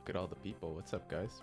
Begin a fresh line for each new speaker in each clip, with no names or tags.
Look at all the people. What's up, guys?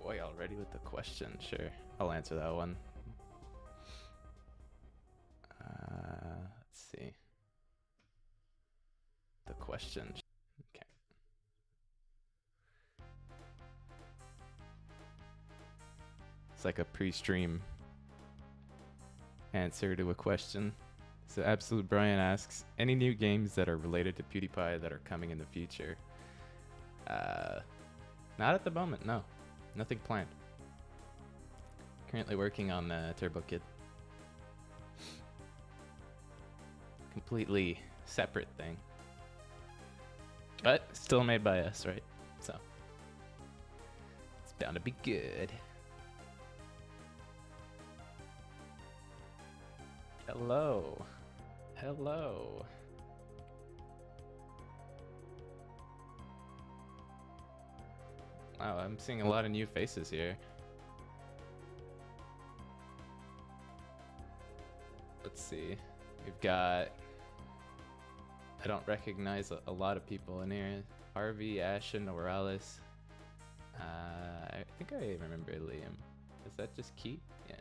Boy, already with the question. Sure, I'll answer that one. Let's see. The question. Okay. It's like a pre-stream answer to a question. So Absolute Brian asks, any new games that are related to PewDiePie that are coming in the future? Not at the moment, no. Nothing planned. Currently working on Turbo Kid. Completely separate thing. But still made by us, right? So it's bound to be good. Hello. Hello. Wow, I'm seeing a lot of new faces here. Let's see. We've got... I don't recognize a lot of people in here. Harvey, Ashen, Morales. I think I remember Liam. Is that just Keith? Yeah.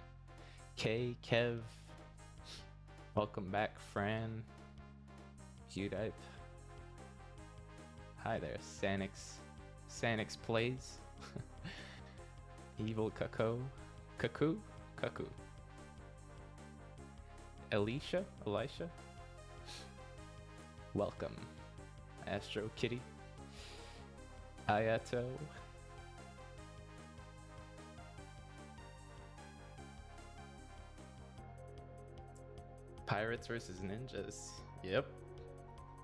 Kay, Kev. Welcome back, Fran. pewdiepie. Hi there, Sanix. Sanix Plays. Evil Cuckoo. Cuckoo? Cuckoo. Elisha? Welcome. Astro Kitty. Ayato. Pirates versus Ninjas. Yep.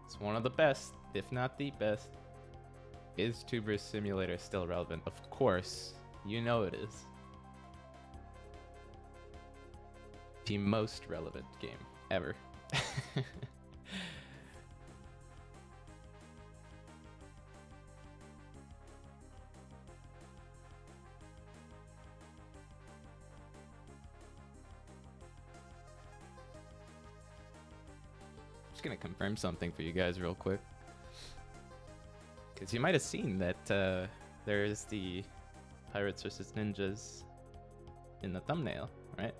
It's one of the best, if not the best. Is tubersimulator still relevant? Of course. You know it is. The most relevant game ever. Just gonna confirm something for you guys real quick. Because you might have seen that there is the Pirates vs. Ninjas in the thumbnail, right?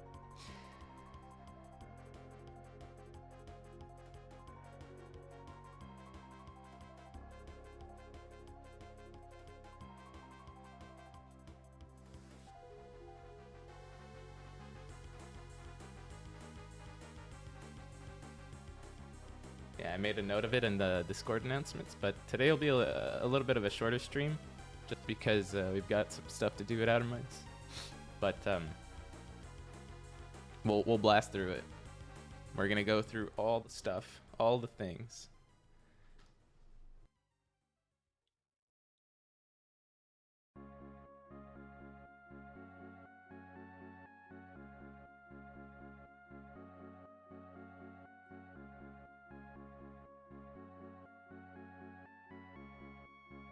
Yeah, I made a note of it in the Discord announcements, but today will be a little bit of a shorter stream, just because we've got some stuff to do at Outerminds. But we'll blast through it. We're gonna go through all the stuff, all the things.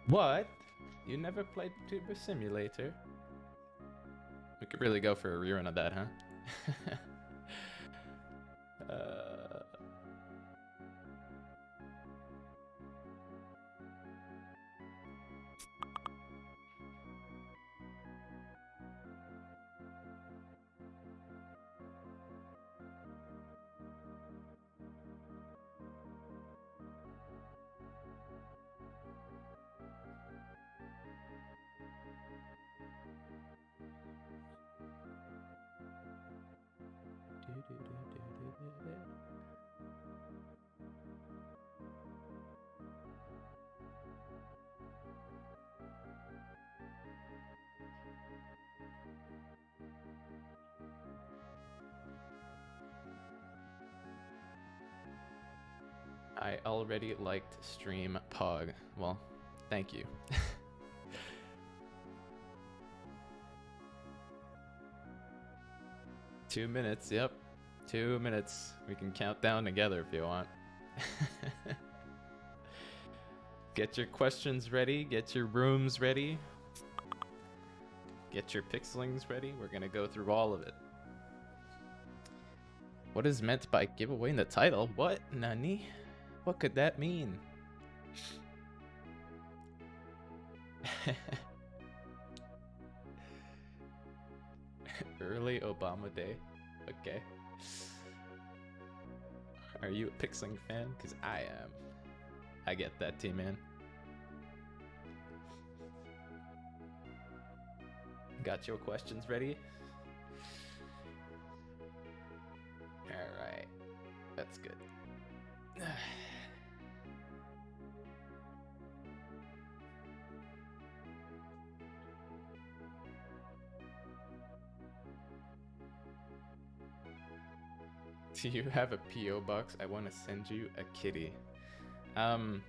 What? You never played tubersimulator? We could really go for a rerun of that, huh? I already liked stream Pog. Well, thank you. 2 minutes, yep. 2 minutes. We can count down together if you want. Get your questions ready, get your rooms ready. Get your pixelings ready. We're gonna go through all of it. What is meant by giveaway in the title? What, Nani? What could that mean? Early Obama day. Okay. Are you a pixeling fan? Because I am. I get that, T-Man. Got your questions ready? Alright. That's good. Do you have a P.O. box? I want to send you a kitty. I'd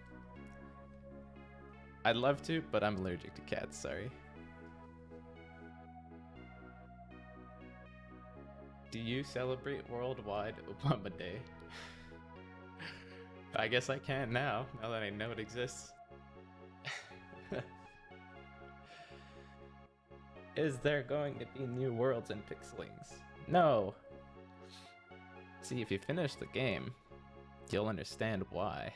love to, but I'm allergic to cats, sorry. Do you celebrate worldwide Obama Day? I guess I can now that I know it exists. Is there going to be new worlds in Pixelings? No. See, if you finish the game, you'll understand why.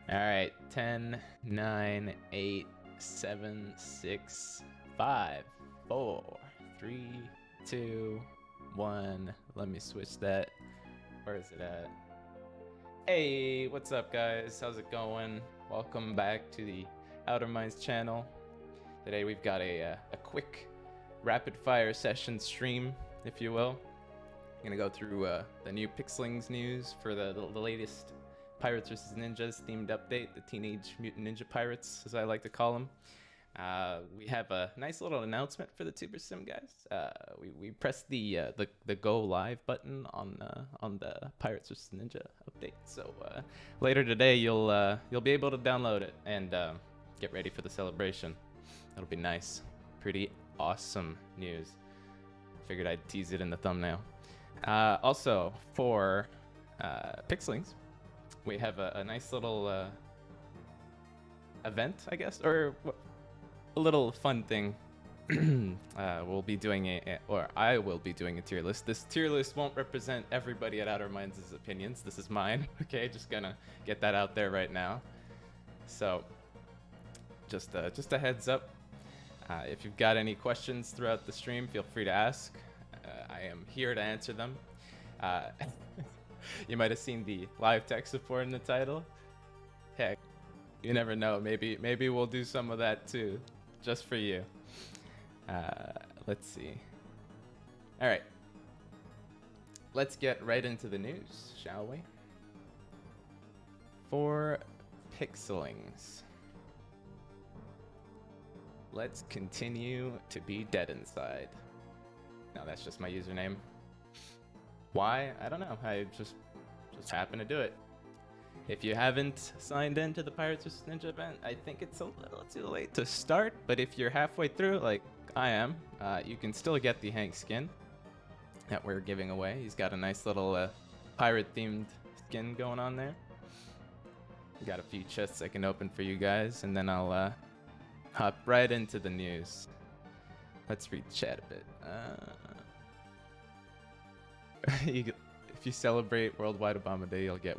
Alright, 10, 9, 8, 7, 6, 5, 4, 3, 2, 1. Let me switch that. Where is it at? Hey, what's up, guys? How's it going? Welcome back to the Outerminds channel. Today we've got a quick rapid fire session stream, if you will. I'm gonna go through the new Pixelings news for the latest Pirates vs. Ninjas themed update, the Teenage Mutant Ninja Pirates, as I like to call them. We have a nice little announcement for the Tubersim guys. We pressed the go live button on the Pirates vs. Ninja update. So later today you'll be able to download it and get ready for the celebration. That'll be nice. Pretty awesome news. Figured I'd tease it in the thumbnail. Also for Pixelings, we have a nice little event, I guess, or a little fun thing. We'll be doing I will be doing a tier list. This tier list won't represent everybody at Outerminds' opinions. This is mine. Okay, just gonna get that out there right now. So just a heads up. If you've got any questions throughout the stream, feel free to ask. I am here to answer them. You might have seen the live tech support in the title. Heck, you never know. Maybe we'll do some of that too, just for you. Let's see. All right, let's get right into the news, shall we? For Pixelings, let's continue to be dead inside. No, that's just my username. Why? I don't know. I just happen to do it. If you haven't signed into the Pirates vs. Ninja event, I think it's a little too late to start. But if you're halfway through, like I am, you can still get the Hank skin that we're giving away. He's got a nice little pirate-themed skin going on there. We got a few chests I can open for you guys, and then I'll hop right into the news. Let's read chat a bit. If you celebrate Worldwide Obama Day, you'll get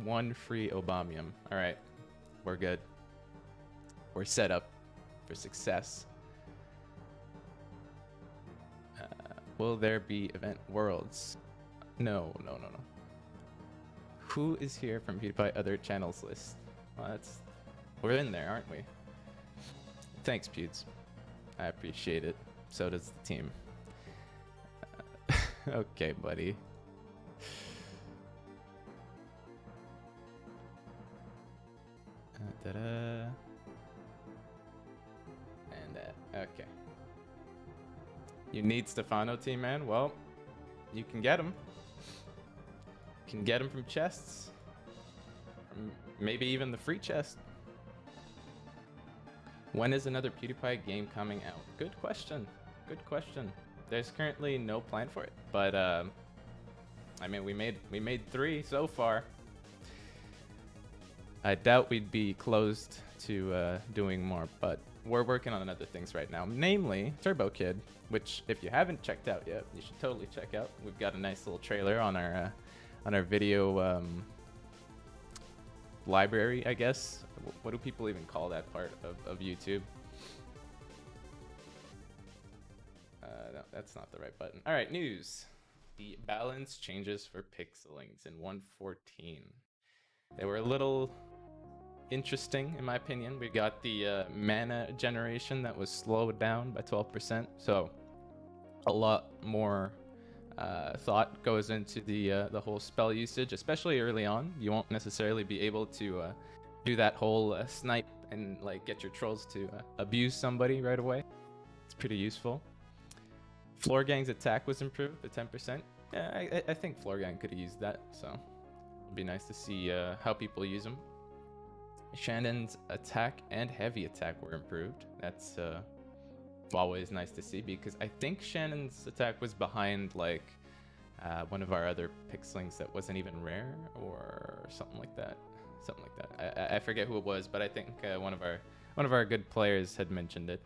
1 free Obamium. All right, we're good. We're set up for success. Will there be event worlds? No. Who is here from PewDiePie other channels list? Well, we're in there, aren't we? Thanks, Pewds. I appreciate it. So does the team. Okay, buddy. And okay. You need Stefano, team man? Well, you can get them. You can get them from chests. Maybe even the free chest. When is another PewDiePie game coming out? Good question. Good question. There's currently no plan for it, but I mean, we made 3 so far. I doubt we'd be closed to doing more, but we're working on other things right now, namely Turbo Kid, which if you haven't checked out yet, you should totally check out. We've got a nice little trailer on our video library, I guess. What do people even call that part of YouTube? No, that's not the right button. All right, news. The balance changes for pixelings in 1.14. They were a little interesting, in my opinion. We got the mana generation that was slowed down by 12%, so a lot more thought goes into the whole spell usage, especially early on. You won't necessarily be able to do that whole snipe and like get your trolls to abuse somebody right away. It's pretty useful. Floor Gang's attack was improved to 10%. Yeah, I think Floor Gang could have used that, so it'd be nice to see how people use them. Shannon's attack and heavy attack were improved. That's always nice to see, because I think Shannon's attack was behind like one of our other pixelings that wasn't even rare or something like that. I forget who it was, but I think one of our good players had mentioned it.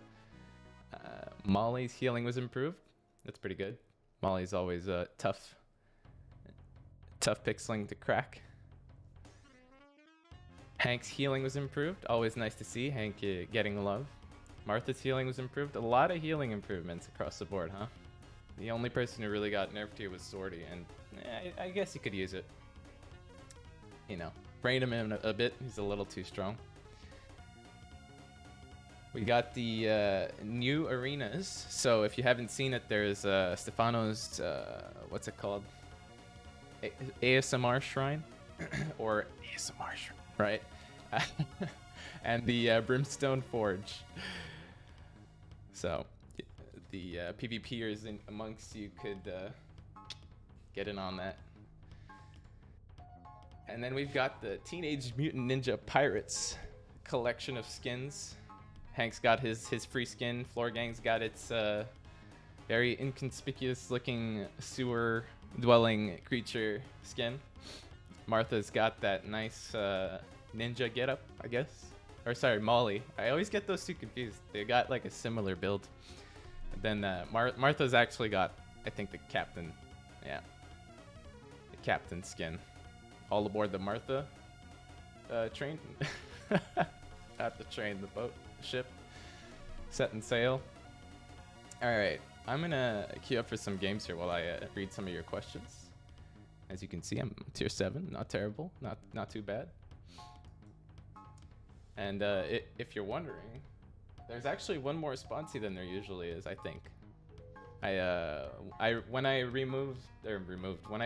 Molly's healing was improved. That's pretty good. Molly's always a tough pixeling to crack. Hank's healing was improved. Always nice to see Hank getting love. Martha's healing was improved. A lot of healing improvements across the board, huh? The only person who really got nerfed here was Swordy, and I guess you could use it. You know, rein him in a bit. He's a little too strong. We got the new arenas. So if you haven't seen it, there's Stefano's, what's it called? ASMR Shrine? Or ASMR Shrine, right? And the Brimstone Forge. So the PvPers amongst you could get in on that. And then we've got the Teenage Mutant Ninja Pirates collection of skins. Hank's got his free skin. Floor Gang's got its very inconspicuous looking sewer dwelling creature skin. Martha's got that nice ninja getup, I guess. Or sorry, Molly. I always get those two confused. They got like a similar build. But then Martha's actually got, I think, the captain. Yeah, the captain skin. All aboard the Martha train. At the train, the boat, ship, setting sail. All right, I'm gonna queue up for some games here while I read some of your questions. As you can see, I'm tier 7, not terrible, not too bad. And if you're wondering, there's actually one more sponsee than there usually is, I think. When I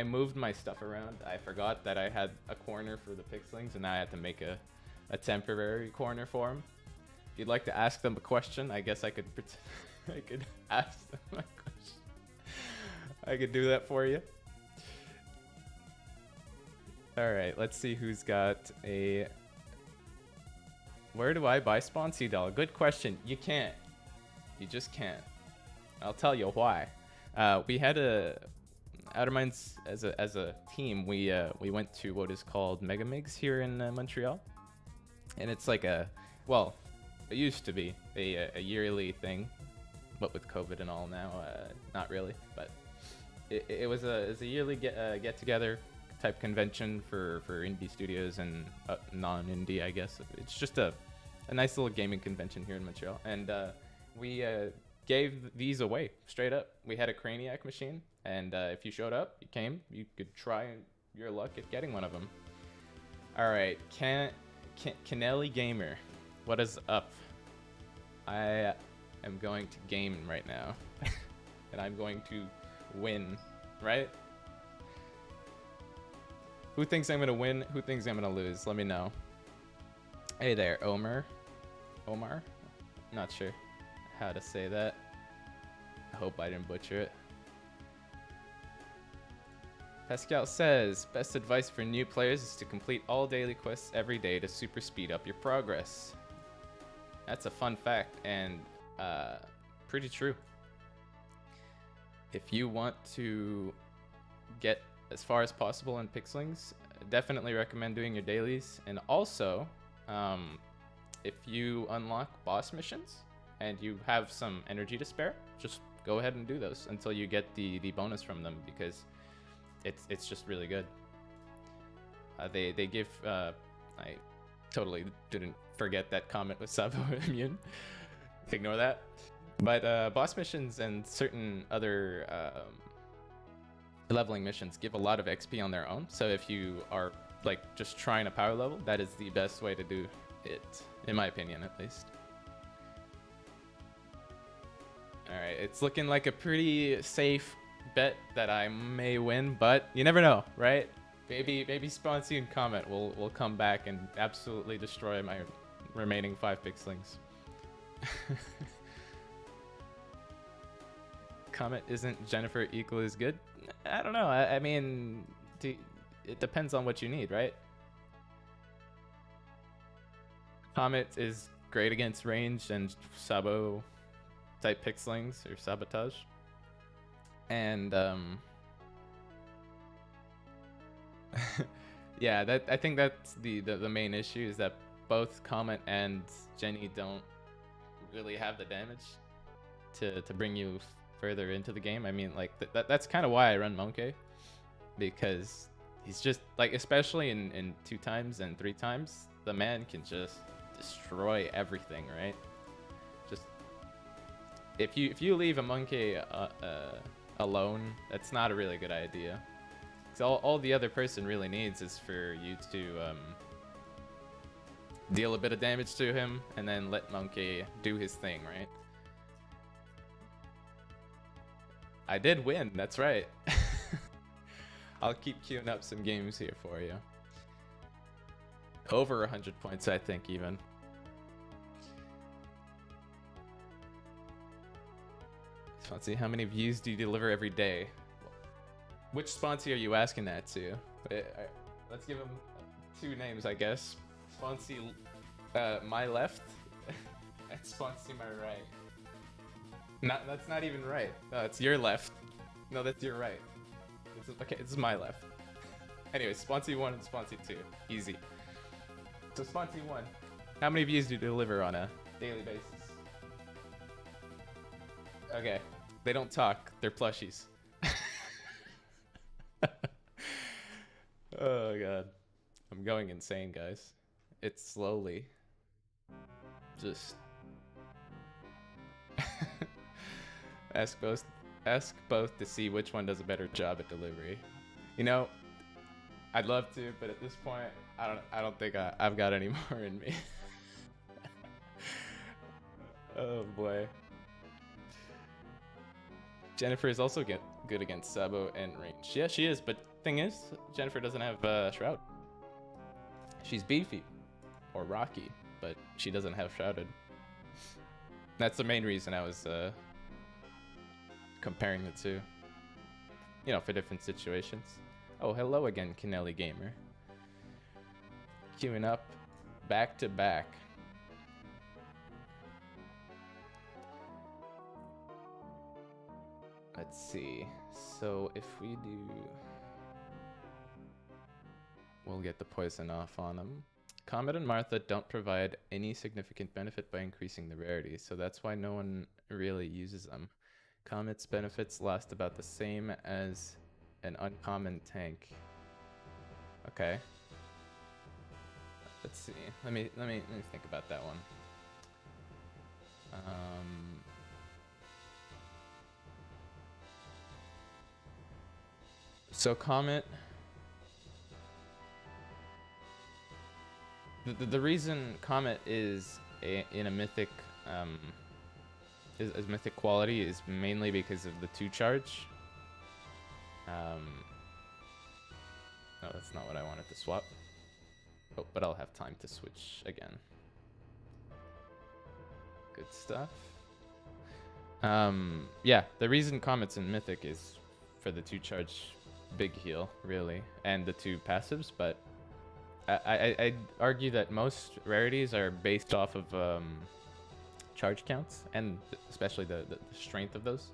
moved my stuff around, I forgot that I had a corner for the pixelings, and now I had to make a temporary corner for them. If you'd like to ask them a question, I guess I could ask them a question. I could do that for you. All right, let's see who's got a... Where do I buy Sponsee Doll? Good question. You can't. You just can't. I'll tell you why. We had Outerminds as a team. We went to what is called Mega Migs here in Montreal, and it's like well, it used to be a yearly thing, but with COVID and all now, not really. But it was a yearly get together type convention for indie studios and non-indie, I guess. It's just a nice little gaming convention here in Montreal, and we gave these away straight up. We had a Craniac machine, and if you showed up, you could try your luck at getting one of them. All right, Canelli Gamer, what is up? I am going to game right now, and I'm going to win, right? Who thinks I'm gonna win? Who thinks I'm gonna lose? Let me know. Hey there, Omar. Not sure how to say that. I hope I didn't butcher it. Pascal says, best advice for new players is to complete all daily quests every day to super speed up your progress. That's a fun fact and pretty true. If you want to get as far as possible in pixelings, definitely recommend doing your dailies. And also, if you unlock boss missions and you have some energy to spare, just go ahead and do those until you get the bonus from them, because it's just really good. They give I totally didn't forget that comment with Sabo immune. Ignore that. But boss missions and certain other leveling missions give a lot of XP on their own. So if you are like just trying a power level, that is the best way to do it, in my opinion at least. Alright, it's looking like a pretty safe bet that I may win, but you never know, right? Maybe Sponsy and Comet will come back and absolutely destroy my remaining 5 pixelings. Comet isn't Jennifer equally as good? I don't know. I mean, it depends on what you need, right? Comet is great against range and Sabo type pixelings or sabotage. And yeah, I think that's the main issue, is that both Comet and Jenny don't really have the damage to bring you further into the game. I mean, like that's kind of why I run Monkey, because he's just like, especially in 2 times and 3 times, the man can just destroy everything, right? Just if you leave a Monkey alone, that's not a really good idea. So all the other person really needs is for you to deal a bit of damage to him and then let Monkey do his thing, right? I did win, that's right. I'll keep queuing up some games here for you. Over 100 points, I think, even. Sponsy, how many views do you deliver every day? Which Sponsy are you asking that to? Let's give him 2 names, I guess. Sponsy my left and Sponsy my right. That's not even right. No, it's your left. No, that's your right. Okay, this is my left. Anyway, Sponsy 1 and Sponsy 2. Easy. So Sponsy 1, how many views do you deliver on a daily basis? Okay, they don't talk. They're plushies. Oh god. I'm going insane, guys. It's slowly just ask both to see which one does a better job at delivery. You know, I'd love to, but at this point, I don't think I've got any more in me. Oh boy. Jennifer is also good against Sabo and range. Yeah, she is, but thing is, Jennifer doesn't have Shroud. She's beefy or rocky, but she doesn't have Shrouded. That's the main reason I was comparing the two. You know, for different situations. Oh, hello again, Kennelly Gamer. Queuing up back to back. Let's see. So if we do, we'll get the poison off on them. Comet and Martha don't provide any significant benefit by increasing the rarity, so that's why no one really uses them. Comet's benefits last about the same as an uncommon tank. Okay. Let's see. Let me think about that one. So Comet, the reason Comet is in a mythic is mythic quality is mainly because of the 2 charge. No, that's not what I wanted to swap. Oh, but I'll have time to switch again. Good stuff. Yeah, the reason Comet's in mythic is for the 2 charge big heal, really, and the 2 passives, but I'd argue that most rarities are based off of charge counts, and especially the strength of those.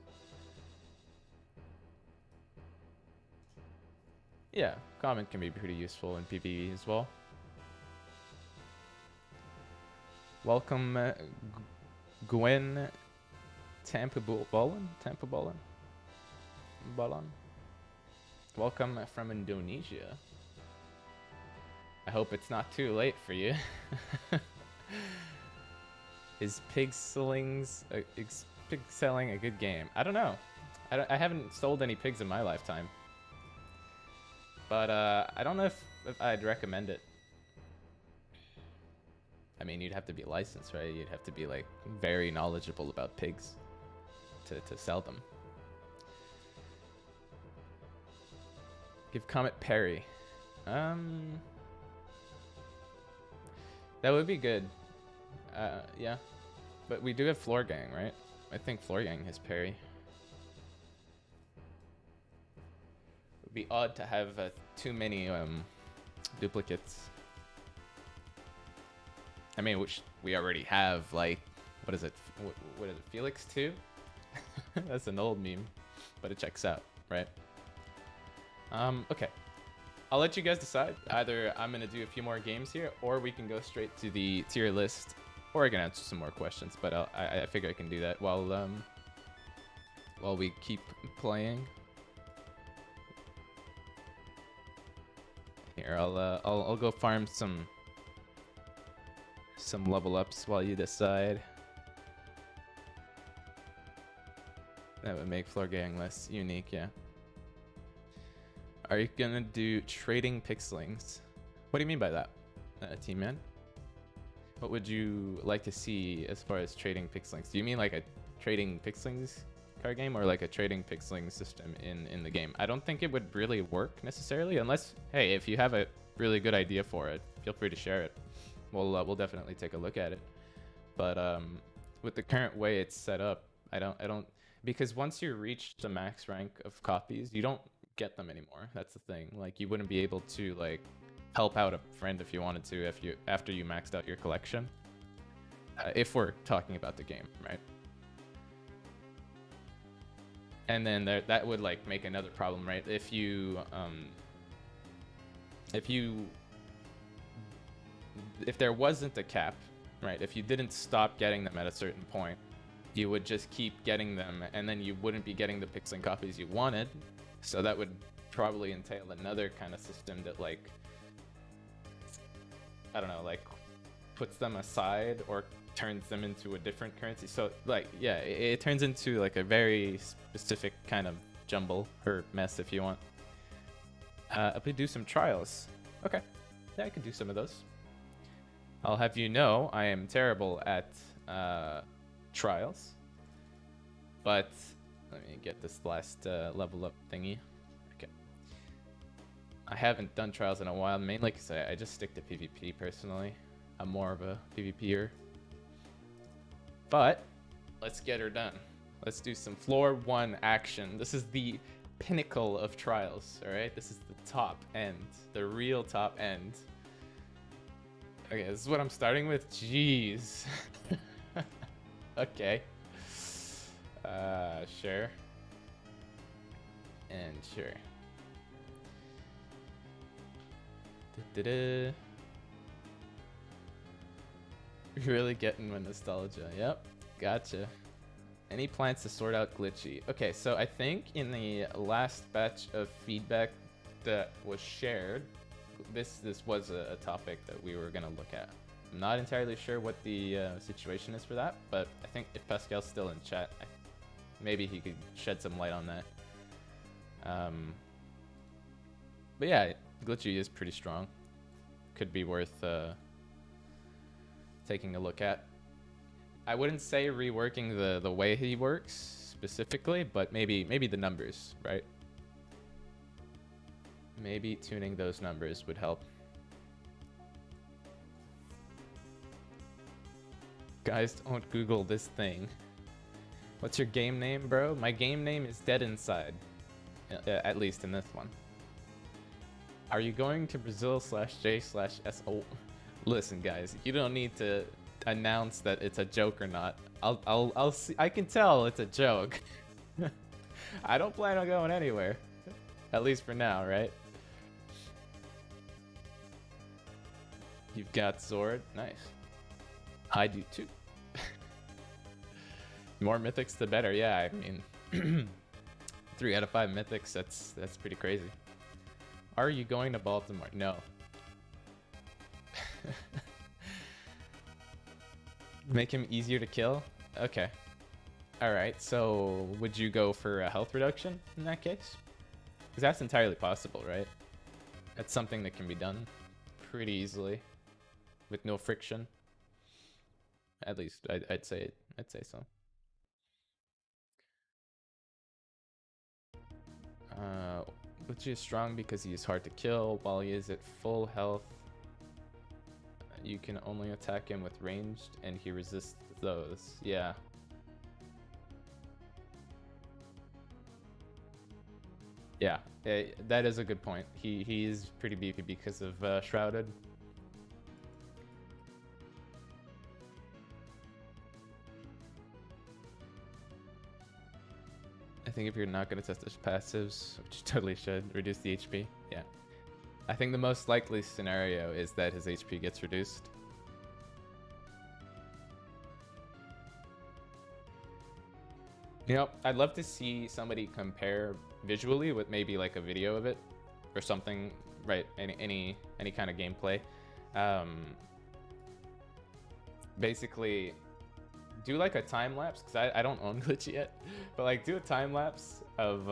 Yeah, common can be pretty useful in PvE as well. Welcome, Gwen Tampa Bolin? Welcome from Indonesia. I hope it's not too late for you. Is pixelings pixeling a good game? I don't know. I haven't sold any pigs in my lifetime. But I don't know if I'd recommend it. I mean, you'd have to be licensed, right? You'd have to be like very knowledgeable about pigs to sell them. Give Comet Parry. That would be good. Yeah. But we do have Floor Gang, right? I think Floor Gang has parry. It would be odd to have too many duplicates. I mean, which we already have, like, what is it? What is it? Felix 2? That's an old meme, but it checks out, right? Okay. I'll let you guys decide. Either I'm going to do a few more games here, or we can go straight to the tier list, or I can answer some more questions, but I figure I can do that while we keep playing. Here, I'll go farm some level ups while you decide. That would make Floor Gang less unique, yeah. Are you gonna do trading pixelings? What do you mean by that, Team Man? What would you like to see as far as trading pixelings? Do you mean like a trading pixelings card game, or like a trading pixeling system in the game? I don't think it would really work necessarily, unless, hey, if you have a really good idea for it, feel free to share it. We'll definitely take a look at it. But with the current way it's set up, I don't because once you reach the max rank of copies, you don't get them anymore. That's the thing. Like, you wouldn't be able to like help out a friend if you wanted to after you maxed out your collection. If we're talking about the game, right? And then that would like make another problem, right? If there wasn't a cap, right? If you didn't stop getting them at a certain point, you would just keep getting them, and then you wouldn't be getting the pixeling copies you wanted. So that would probably entail another kind of system that, like, I don't know, like puts them aside or turns them into a different currency. So like, yeah, it turns into like a very specific kind of jumble or mess, if you want. I could do some trials. Okay, yeah, I could do some of those. I'll have you know I am terrible at trials, but let me get this last level up thingy. Okay, I haven't done trials in a while, mainly because I just stick to PvP personally. I'm more of a PvPer. But let's get her done. Let's do some floor 1 action. This is the pinnacle of trials, all right? This is the top end, the real top end. Okay, this is what I'm starting with. Jeez. Okay. Sure. And sure. You're really getting my nostalgia. Yep, gotcha. Any plans to sort out glitchy? Okay, so I think in the last batch of feedback that was shared, this was a topic that we were gonna look at. I'm not entirely sure what the situation is for that, but I think if Pascal's still in chat, maybe he could shed some light on that. But yeah, glitchy is pretty strong. Could be worth taking a look at. I wouldn't say reworking the way he works specifically, but maybe the numbers, right? Maybe tuning those numbers would help. Guys, don't Google this thing. What's your game name, bro? My game name is Dead Inside. At least in this one. Are you going to Brazil/J/S? Oh, listen, guys, you don't need to announce that it's a joke or not. I'll see. I can tell it's a joke. I don't plan on going anywhere, at least for now, right? You've got Zord, nice. I do too. More mythics, the better. Yeah, I mean, 3 out of 5 mythics. That's pretty crazy. Are you going to Baltimore? No. Make him easier to kill? Okay. Alright, so would you go for a health reduction in that case? Because that's entirely possible, right? That's something that can be done pretty easily with no friction. At least I'd say so. Glitchy is strong because he is hard to kill. While he is at full health, you can only attack him with ranged, and he resists those. Yeah. Yeah, that is a good point. He is pretty beefy because of Shrouded. I think if you're not going to test his passives, which you totally should, reduce the HP. Yeah. I think the most likely scenario is that his HP gets reduced. You know, I'd love to see somebody compare visually with maybe like a video of it or something, right? Any kind of gameplay. Basically, do like a time lapse, because I don't own Glitchy yet, but like do a time lapse of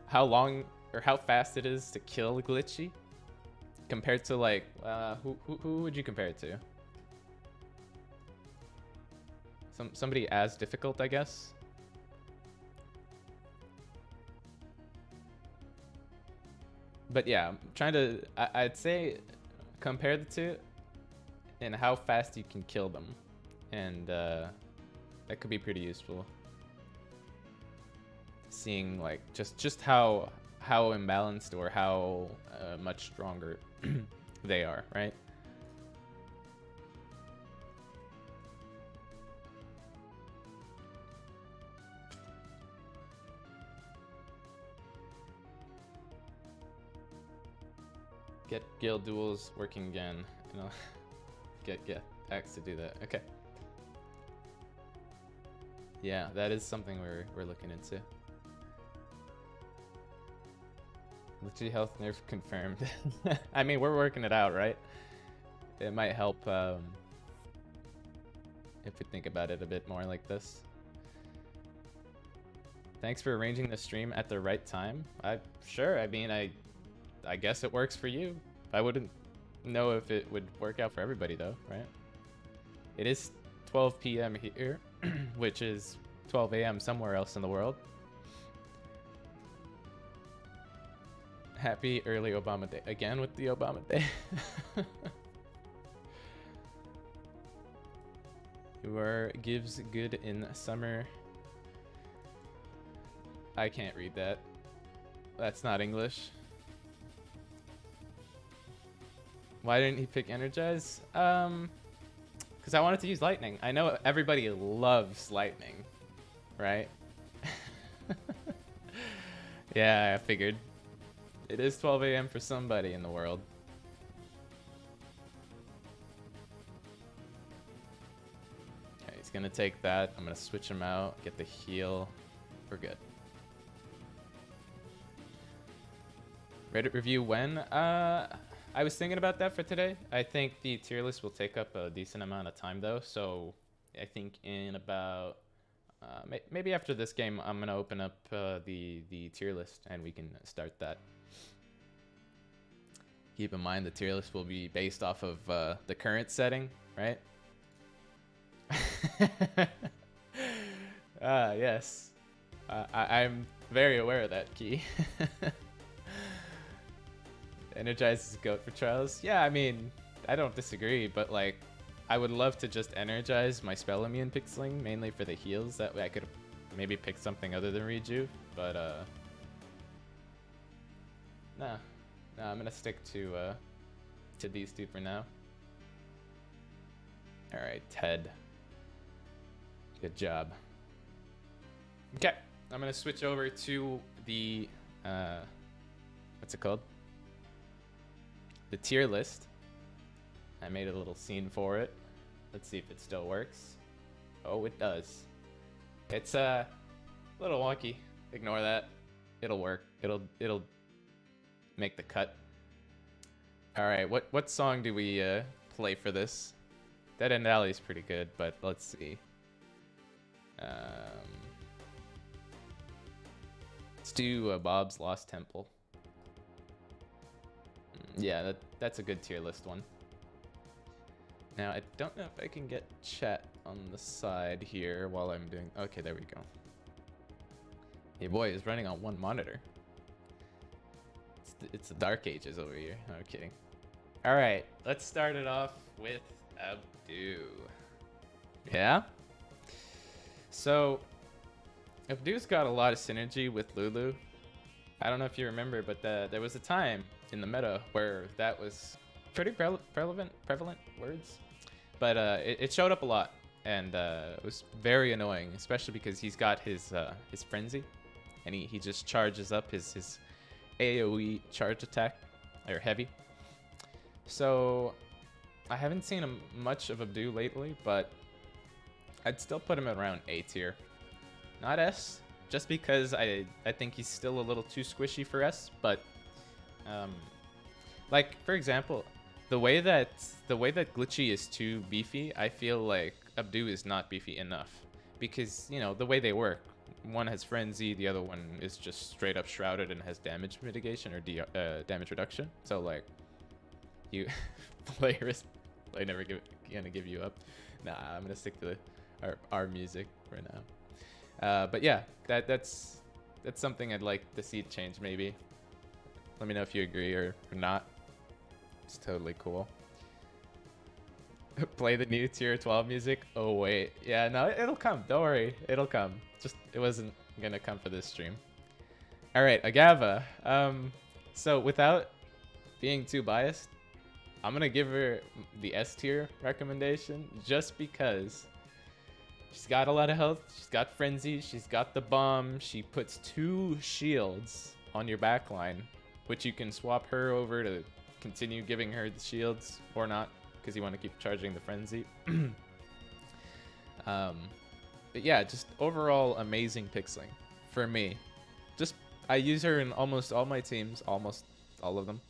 how long or how fast it is to kill Glitchy compared to like who would you compare it to? Somebody as difficult, I guess. But yeah, I'm trying to I'd say compare the two and how fast you can kill them, and that could be pretty useful. Seeing like just how imbalanced or how much stronger they are, right? Get guild duels working again. You know, get X to do that. Okay. Yeah, that is something we're looking into. Glitchy health nerf confirmed. I mean, we're working it out, right? It might help if we think about it a bit more like this. Thanks for arranging the stream at the right time. Sure. I mean, I guess it works for you. I wouldn't know if it would work out for everybody though, right? It is 12 p.m. here, which is 12 a.m. somewhere else in the world. Happy early Obama Day. Again with the Obama Day. Your gives good in summer. I can't read that. That's not English. Why didn't he pick Energize? Because I wanted to use Lightning. I know everybody loves Lightning, right? Yeah, I figured. It is 12 a.m. for somebody in the world. Okay, he's gonna take that. I'm gonna switch him out, get the heal. We're good. Reddit review when? I was thinking about that for today. I think the tier list will take up a decent amount of time though, so I think in about maybe after this game I'm gonna open up the tier list and we can start that. Keep in mind the tier list will be based off of the current setting, right? Yes. I'm very aware of that, Key. Energize is GOAT for trials. Yeah, I mean, I don't disagree, but like, I would love to just energize my spell immune pixeling, mainly for the heals. That way I could maybe pick something other than Rejuve, but nah. I'm gonna stick to these two for now. All right, Ted. Good job. Okay, I'm gonna switch over to the what's it called? The tier list. I made a little scene for it. Let's see if it still works. Oh, it does. It's a little wonky. Ignore that. It'll work. It'll make the cut. All right, what song do we play for this? Dead End Alley is pretty good, but let's see. Let's do Bob's Lost Temple. Yeah, that's a good tier list one. Now, I don't know if I can get chat on the side here while I'm doing... Okay, there we go. Hey boy, is running on one monitor. It's the Dark Ages over here. No, I'm kidding. All right, let's start it off with Abdu. Yeah? So, Abdu's got a lot of synergy with Lulu. I don't know if you remember, but there was a time in the meta where that was pretty prevalent words. But it showed up a lot, and it was very annoying, especially because he's got his frenzy, and he just charges up his AoE charge attack, or heavy. So I haven't seen much of Abdu lately, but I'd still put him around A tier, not S, just because I think he's still a little too squishy for S. But like for example, the way that Glitchy is too beefy, I feel like Abdu is not beefy enough, because you know the way they work. One has frenzy, the other one is just straight up shrouded and has damage mitigation or damage reduction. So like, you players, I never gonna give you up. Nah, I'm gonna stick to our music for now. But yeah, that's something I'd like to see change maybe. Let me know if you agree or not. It's totally cool. Play the new tier 12 music. Oh wait, yeah, no, it'll come. Don't worry, it'll come. Just it wasn't gonna come for this stream. All right, Agava. So without being too biased, I'm gonna give her the S tier recommendation just because she's got a lot of health. She's got frenzy. She's got the bomb. She puts 2 shields on your backline, which you can swap her over to continue giving her the shields or not, because you want to keep charging the frenzy. But yeah, just overall amazing pixeling for me. Just I use her in almost all my teams, almost all of them.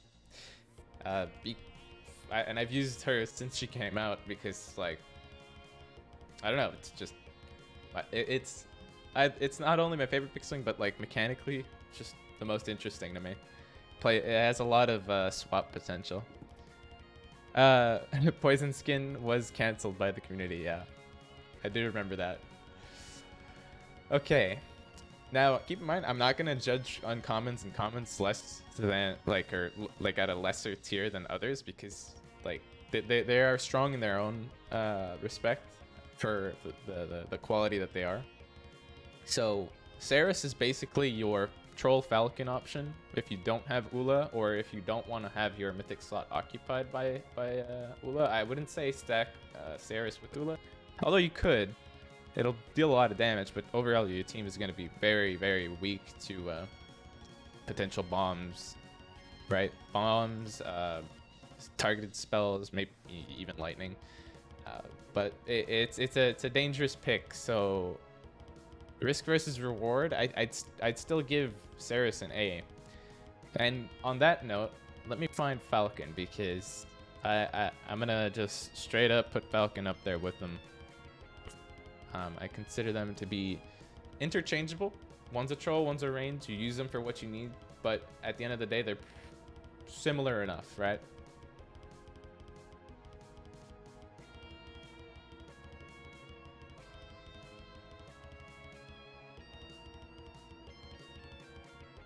And I've used her since she came out because like I don't know, it's just it's not only my favorite pixeling, but like mechanically just the most interesting to me. It has a lot of swap potential. Poison Skin was cancelled by the community. Yeah, I do remember that. Okay, now keep in mind I'm not gonna judge uncommons and commons less than like at a lesser tier than others, because like they are strong in their own respect for the quality that they are. So Saris is basically your Troll Falcon option if you don't have Ula, or if you don't want to have your mythic slot occupied by Ula. I wouldn't say stack Saris with Ula, although you could. It'll deal a lot of damage, but overall your team is going to be very, very weak to potential bombs, right? Bombs, targeted spells, maybe even lightning. But it's a dangerous pick, so risk versus reward, I'd still give Saris an A. And on that note, let me find Falcon, because I'm gonna just straight up put Falcon up there with them. I consider them to be interchangeable. One's a troll, one's a range. You use them for what you need, but at the end of the day, they're similar enough, right?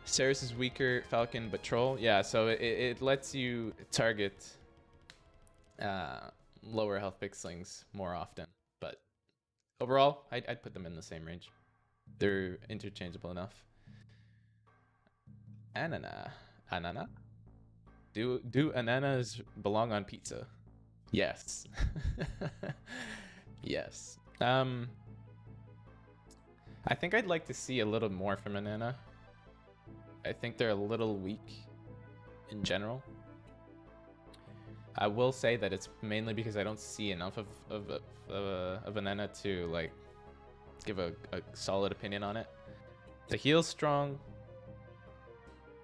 Saris is weaker, Falcon, but troll. Yeah, so it lets you target lower health pixelings more often. But overall, I'd put them in the same range. They're interchangeable enough. Anana. Do ananas belong on pizza? Yes. Yes. I think I'd like to see a little more from Anana. I think they're a little weak in general. I will say that it's mainly because I don't see enough of Anana to like give a solid opinion on it. The heal's strong.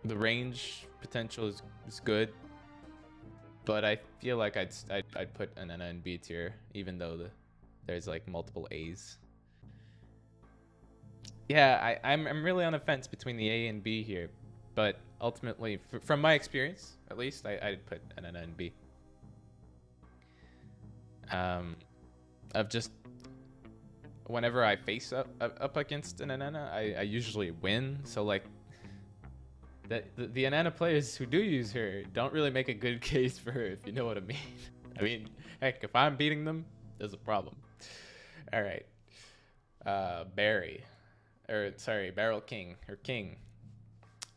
The range potential is good, but I feel like I'd put Anana in B tier, even though there's like multiple A's. Yeah, I'm really on the fence between the A and B here, but ultimately, from my experience, at least, I'd put Anana in B. I've just whenever I face up against an Anana, I usually win. So like the Anana players who do use her don't really make a good case for her, if you know what I mean. I mean, heck, if I'm beating them, there's a problem. All right, Barry, or sorry, Barrel King or King.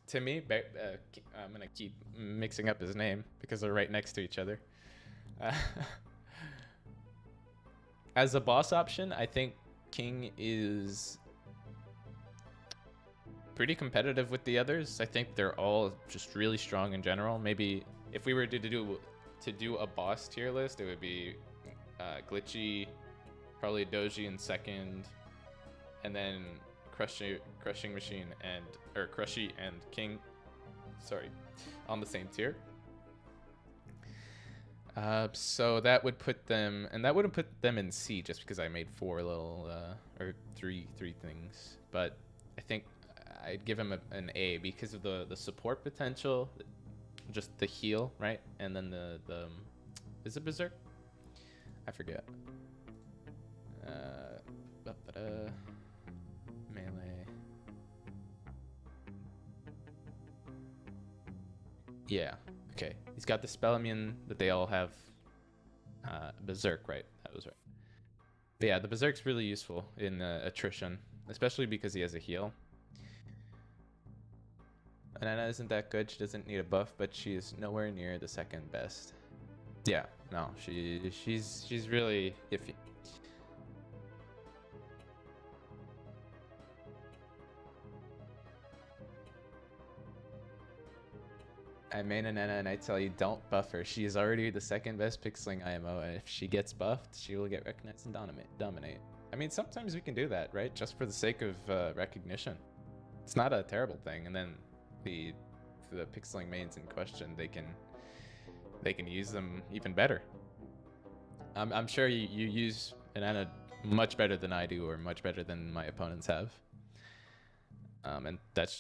To me, I'm gonna keep mixing up his name because they're right next to each other. As a boss option, I think King is pretty competitive with the others. I think they're all just really strong in general. Maybe if we were to do a boss tier list, it would be Glitchy, probably Doji in second, and then Crushing Machine or Crushy and King, sorry, on the same tier. So that would put them, and that wouldn't put them in C just because I made or three things. But I think I'd give him an A because of the support potential, just the heal, right? And then the is it Berserk? I forget. Melee. Yeah. Okay, he's got the spell immune that they all have. Berserk, right? That was right. But yeah, the Berserk's really useful in attrition, especially because he has a heal. Anana isn't that good. She doesn't need a buff, but she is nowhere near the second best. Yeah, no, she's really iffy. I main Anana and I tell you, don't buff her. She is already the second best pixeling IMO, and if she gets buffed, she will get recognized and dominate. I mean, sometimes we can do that, right? Just for the sake of recognition. It's not a terrible thing, and then the pixeling mains in question, they can use them even better. I'm sure you use Anana much better than I do, or much better than my opponents have. And that's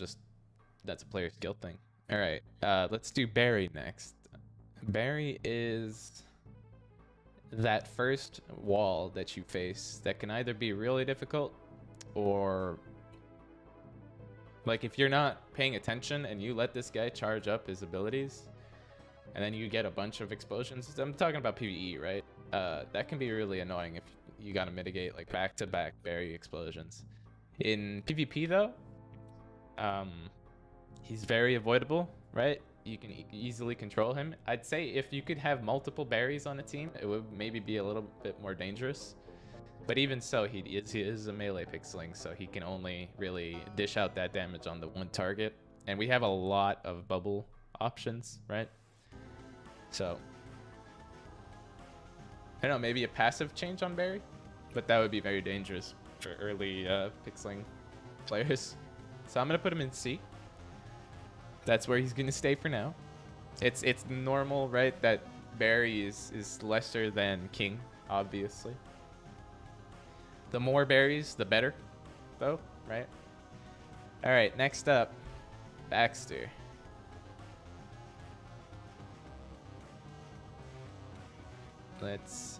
a player skill thing. All right, let's do Barry next. Barry is that first wall that you face that can either be really difficult or like if you're not paying attention and you let this guy charge up his abilities and then you get a bunch of explosions. I'm talking about PvE, right? That can be really annoying if you gotta mitigate like back-to-back Barry explosions. In PvP though, he's very avoidable, right? You can easily control him. I'd say if you could have multiple berries on a team, it would maybe be a little bit more dangerous. But even so, he is a melee pixeling, so he can only really dish out that damage on the one target. And we have a lot of bubble options, right? So, I don't know, maybe a passive change on Barry, but that would be very dangerous for early pixeling players. So I'm gonna put him in C. That's where he's gonna stay for now. It's normal, right, that Barry is lesser than King, obviously. The more berries, the better, though, right? All right, next up, Baxter. Let's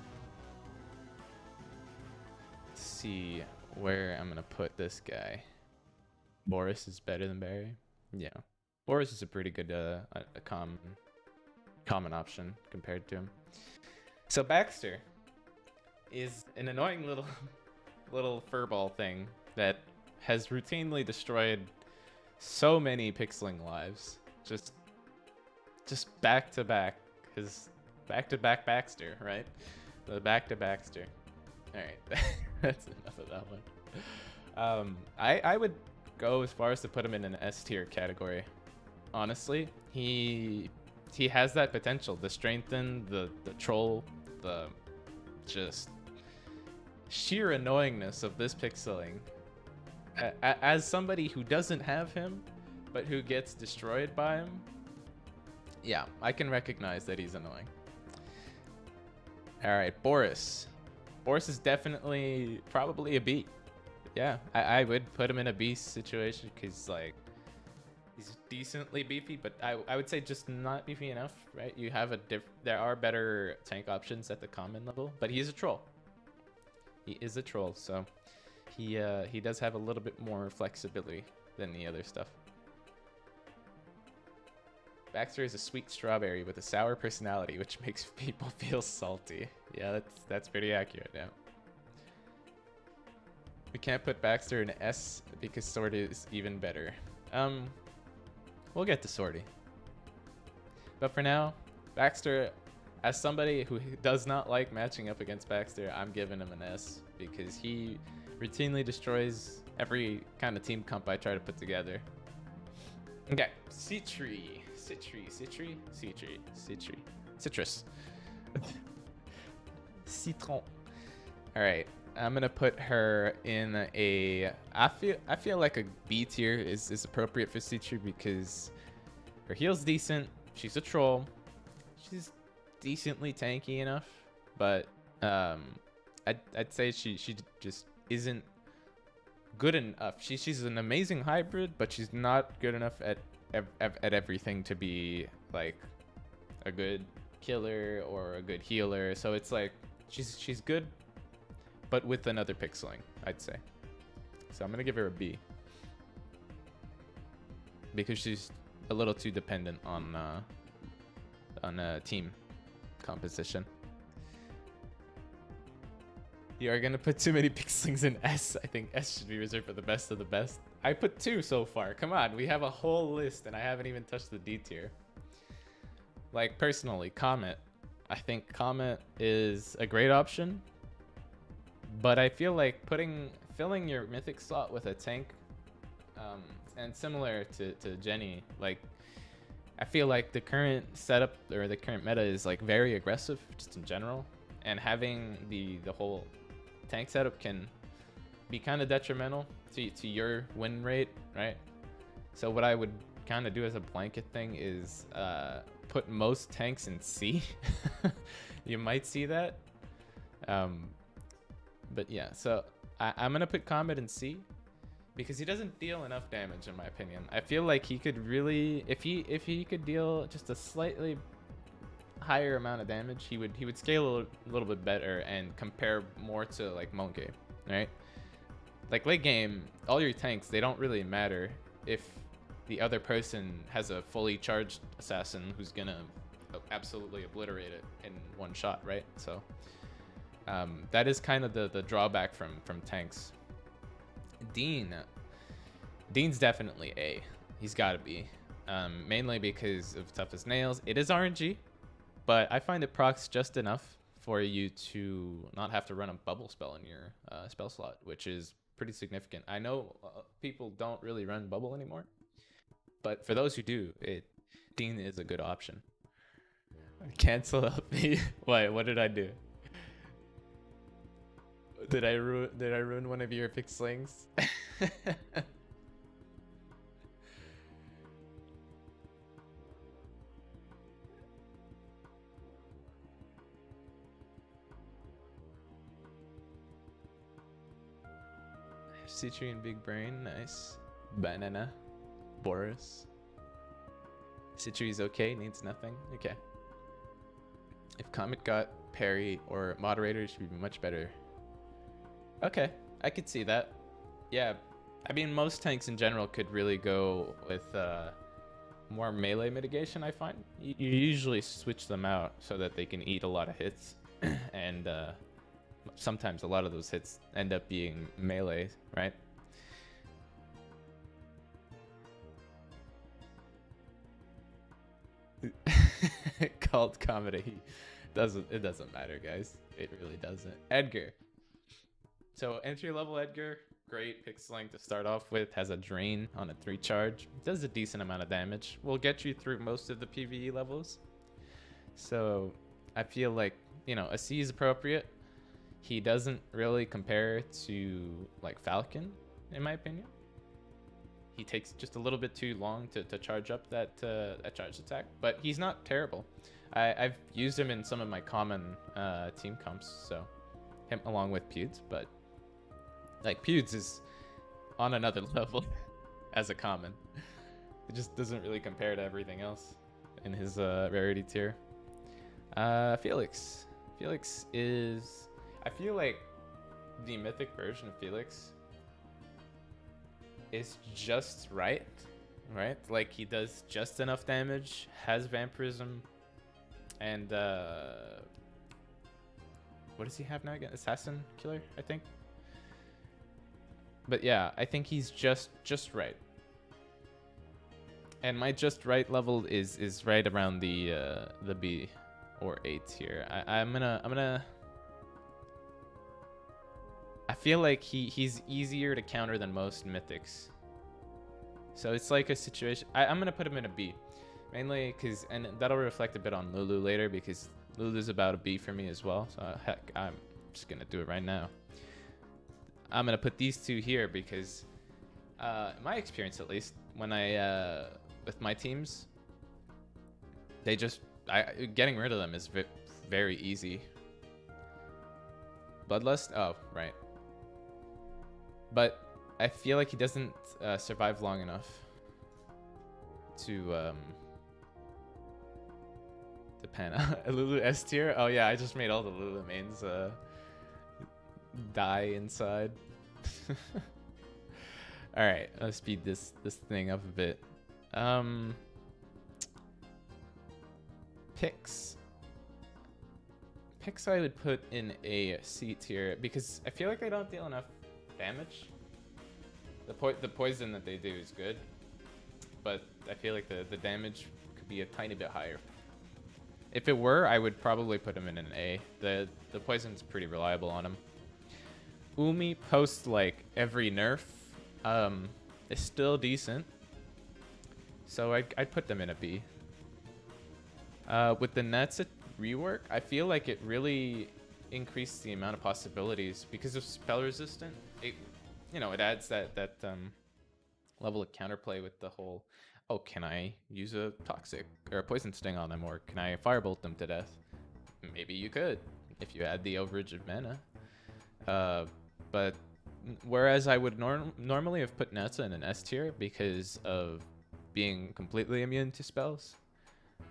see where I'm gonna put this guy. Boris is better than Barry. Yeah. Boris is a pretty good a common option compared to him. So Baxter is an annoying little furball thing that has routinely destroyed so many pixeling lives. Just Just back to back. His back to back Baxter, right? The back to Baxter. All right, that's enough of that one. I would go as far as to put him in an S tier category. Honestly, he has that potential. The strengthen, the troll, the just sheer annoyingness of this pixeling. As somebody who doesn't have him, but who gets destroyed by him, yeah, I can recognize that he's annoying. All right, Boris. Boris is definitely probably a B. Yeah, I would put him in a B situation because like he's decently beefy, but I would say just not beefy enough, right? You have there are better tank options at the common level, but he is a troll. He is a troll, so he does have a little bit more flexibility than the other stuff. Baxter is a sweet strawberry with a sour personality, which makes people feel salty. Yeah, that's pretty accurate. Yeah. We can't put Baxter in S because Sortie is even better. We'll get to Sortie. But for now, Baxter, as somebody who does not like matching up against Baxter, I'm giving him an S because he routinely destroys every kind of team comp I try to put together. Okay, Citrus. Citron. All right, I'm gonna put her in a. I feel like a B tier is appropriate for Citri because her heal's decent. She's a troll. She's decently tanky enough, but I'd say she just isn't good enough. She's an amazing hybrid, but she's not good enough at everything to be like a good killer or a good healer. So it's like she's good, but with another pixeling, I'd say. So I'm gonna give her a B because she's a little too dependent on team composition. You are gonna put too many pixelings in S. I think S should be reserved for the best of the best. I put 2 so far. Come on, we have a whole list and I haven't even touched the D tier. Like personally, Comet. I think Comet is a great option, but I feel like filling your mythic slot with a tank, and similar to Jenny, like I feel like the current setup or the current meta is like very aggressive just in general, and having the whole tank setup can be kind of detrimental to your win rate, right? So what I would kind of do as a blanket thing is put most tanks in C. You might see that, but yeah, so I'm gonna put Comet in C because he doesn't deal enough damage in my opinion. I feel like he could really, if he could deal just a slightly higher amount of damage, he would scale a little bit better and compare more to like Monkey, right? Like late game, all your tanks, they don't really matter if the other person has a fully charged assassin who's gonna absolutely obliterate it in one shot, right? So that is kind of the drawback from tanks. Dean's definitely A. He's got to be, mainly because of Tough as Nails. It is RNG, but I find it procs just enough for you to not have to run a bubble spell in your spell slot, which is pretty significant. I know people don't really run bubble anymore, but for those who do, Dean is a good option. Cancel LP. Why? What did I do? Did I ruin one of your pixelings? Citrian Big Brain, nice. Banana. Boris. Citri's okay, needs nothing. Okay. If Comet got parry or moderator, it should be much better. Okay, I could see that. Yeah, I mean, most tanks in general could really go with more melee mitigation, I find. You usually switch them out so that they can eat a lot of hits, and sometimes a lot of those hits end up being melee, right? Cult comedy. It doesn't matter, guys. It really doesn't. Edgar. So entry level Edgar, great pixeling to start off with. Has a drain on a 3 charge. Does a decent amount of damage. Will get you through most of the PvE levels. So I feel like, you know, a C is appropriate. He doesn't really compare to like Falcon, in my opinion. He takes just a little bit too long to charge up that charge attack, but he's not terrible. I've used him in some of my common team comps, so him along with Pewds, but like Pewds is on another level as a common. It just doesn't really compare to everything else in his rarity tier. Felix. Felix is... I feel like the mythic version of Felix is just right? Like he does just enough damage, has vampirism, and what does he have now again? Assassin Killer, I think. But yeah, I think he's just right. And my just right level is right around the B or A tier. I'm gonna I feel like he's easier to counter than most mythics. So it's like a situation. I'm gonna put him in a B, mainly because, and that'll reflect a bit on Lulu later, because Lulu's about a B for me as well. So heck, I'm just gonna do it right now. I'm gonna put these two here because, in my experience at least, when I with my teams, they just getting rid of them is very easy. Bloodlust, oh right. But I feel like he doesn't survive long enough to pan out. Lulu S tier? Oh yeah, I just made all the Lulu mains die inside. Alright, let's speed this thing up a bit. Picks I would put in a C tier because I feel like they don't deal enough damage. The poison that they do is good, but I feel like the damage could be a tiny bit higher. If it were, I would probably put him in an A. The poison's pretty reliable on him. Umi post like every nerf is still decent, so I'd put them in a B. With the Netsa rework, I feel like it really increased the amount of possibilities because of spell resistant. It adds that level of counterplay with the whole, oh, can I use a toxic or a poison sting on them, or can I firebolt them to death? Maybe you could if you add the overage of mana. But whereas I would normally have put Netsa in an S tier because of being completely immune to spells,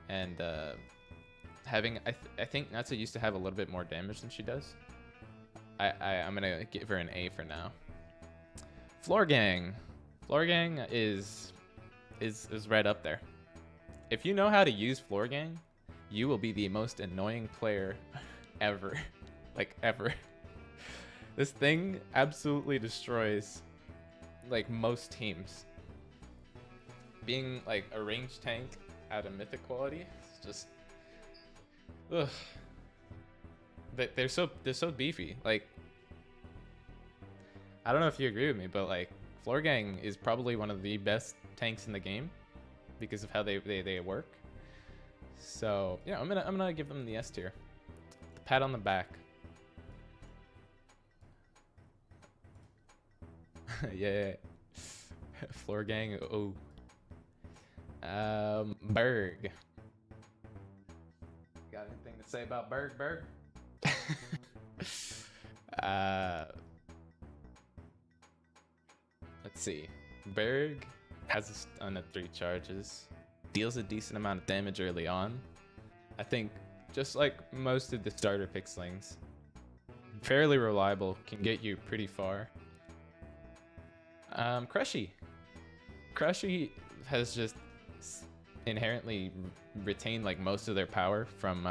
and having I think Netsa used to have a little bit more damage than she does. I'm gonna give her an A for now. Floor Gang is right up there. If you know how to use Floor Gang, you will be the most annoying player ever. Like ever. This thing absolutely destroys like most teams. Being like a ranged tank at a mythic quality, it's just ugh. They're so beefy. Like, I don't know if you agree with me, but like Floor Gang is probably one of the best tanks in the game because of how they work. So yeah, I'm gonna give them the S tier. The pat on the back. Yeah. Floor Gang. Oh. Berg. Got anything to say about Berg? Let's see. Berg has a stun at 3 charges, deals a decent amount of damage early on. I think just like most of the starter pixelings, fairly reliable, can get you pretty far. Crushy has just inherently retained like most of their power from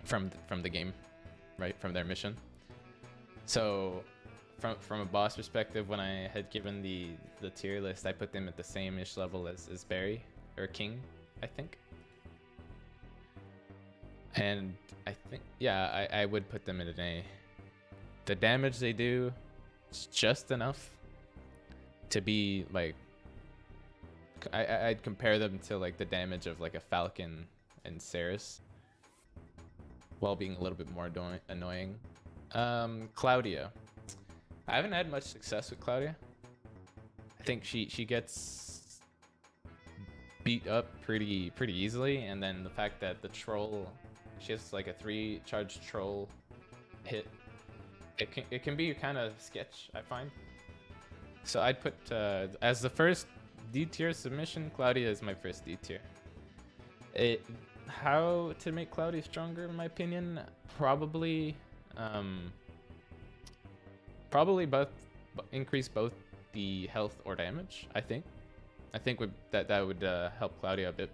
the game, right, from their mission. So from a boss perspective, when I had given the tier list, I put them at the same-ish level as Barry or King, I think. And I think, yeah, I would put them in an A. The damage they do is just enough to be like, I'd compare them to like the damage of like a Falcon and Ceres, while being a little bit more annoying. Claudia. I haven't had much success with Claudia. I think she gets beat up pretty easily, and then the fact that the troll, she has like a 3 charge troll hit, it can be kind of sketch, I find. So I'd put as the first D tier submission, Claudia is my first D tier. How to make Claudia stronger, in my opinion, probably both increase both the health or damage. I think that would help Claudia a bit.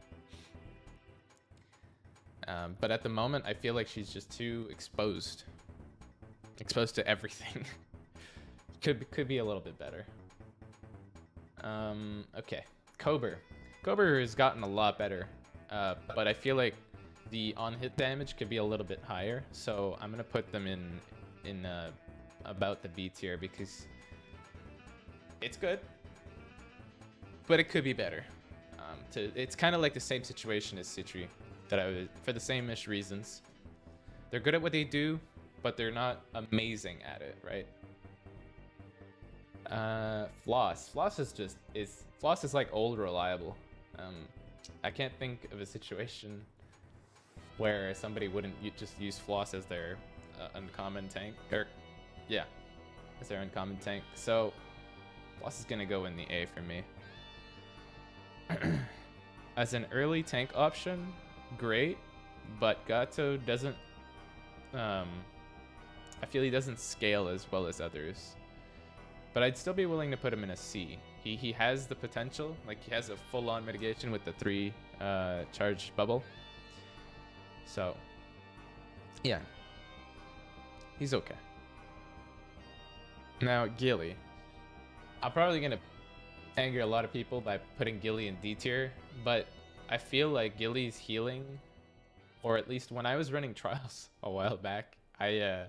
But at the moment, I feel like she's just too exposed to everything. could be a little bit better. Okay, Kober has gotten a lot better, but I feel like the on-hit damage could be a little bit higher, so I'm gonna put them in about the B tier because it's good, but it could be better. It's kind of like the same situation as Citri, that I would, for the same-ish reasons. They're good at what they do, but they're not amazing at it, right? Floss is like old reliable. I can't think of a situation where somebody wouldn't just use Floss as their uncommon tank, or yeah, as their uncommon tank. So Floss is gonna go in the A for me. As an early tank option, great, but Gato doesn't, I feel he doesn't scale as well as others. But I'd still be willing to put him in a C. He has the potential, like he has a full-on mitigation with the 3 charge bubble. So yeah, he's okay. Now Gilly, I'm probably gonna anger a lot of people by putting Gilly in D tier, but I feel like Gilly's healing, or at least when I was running trials a while back, I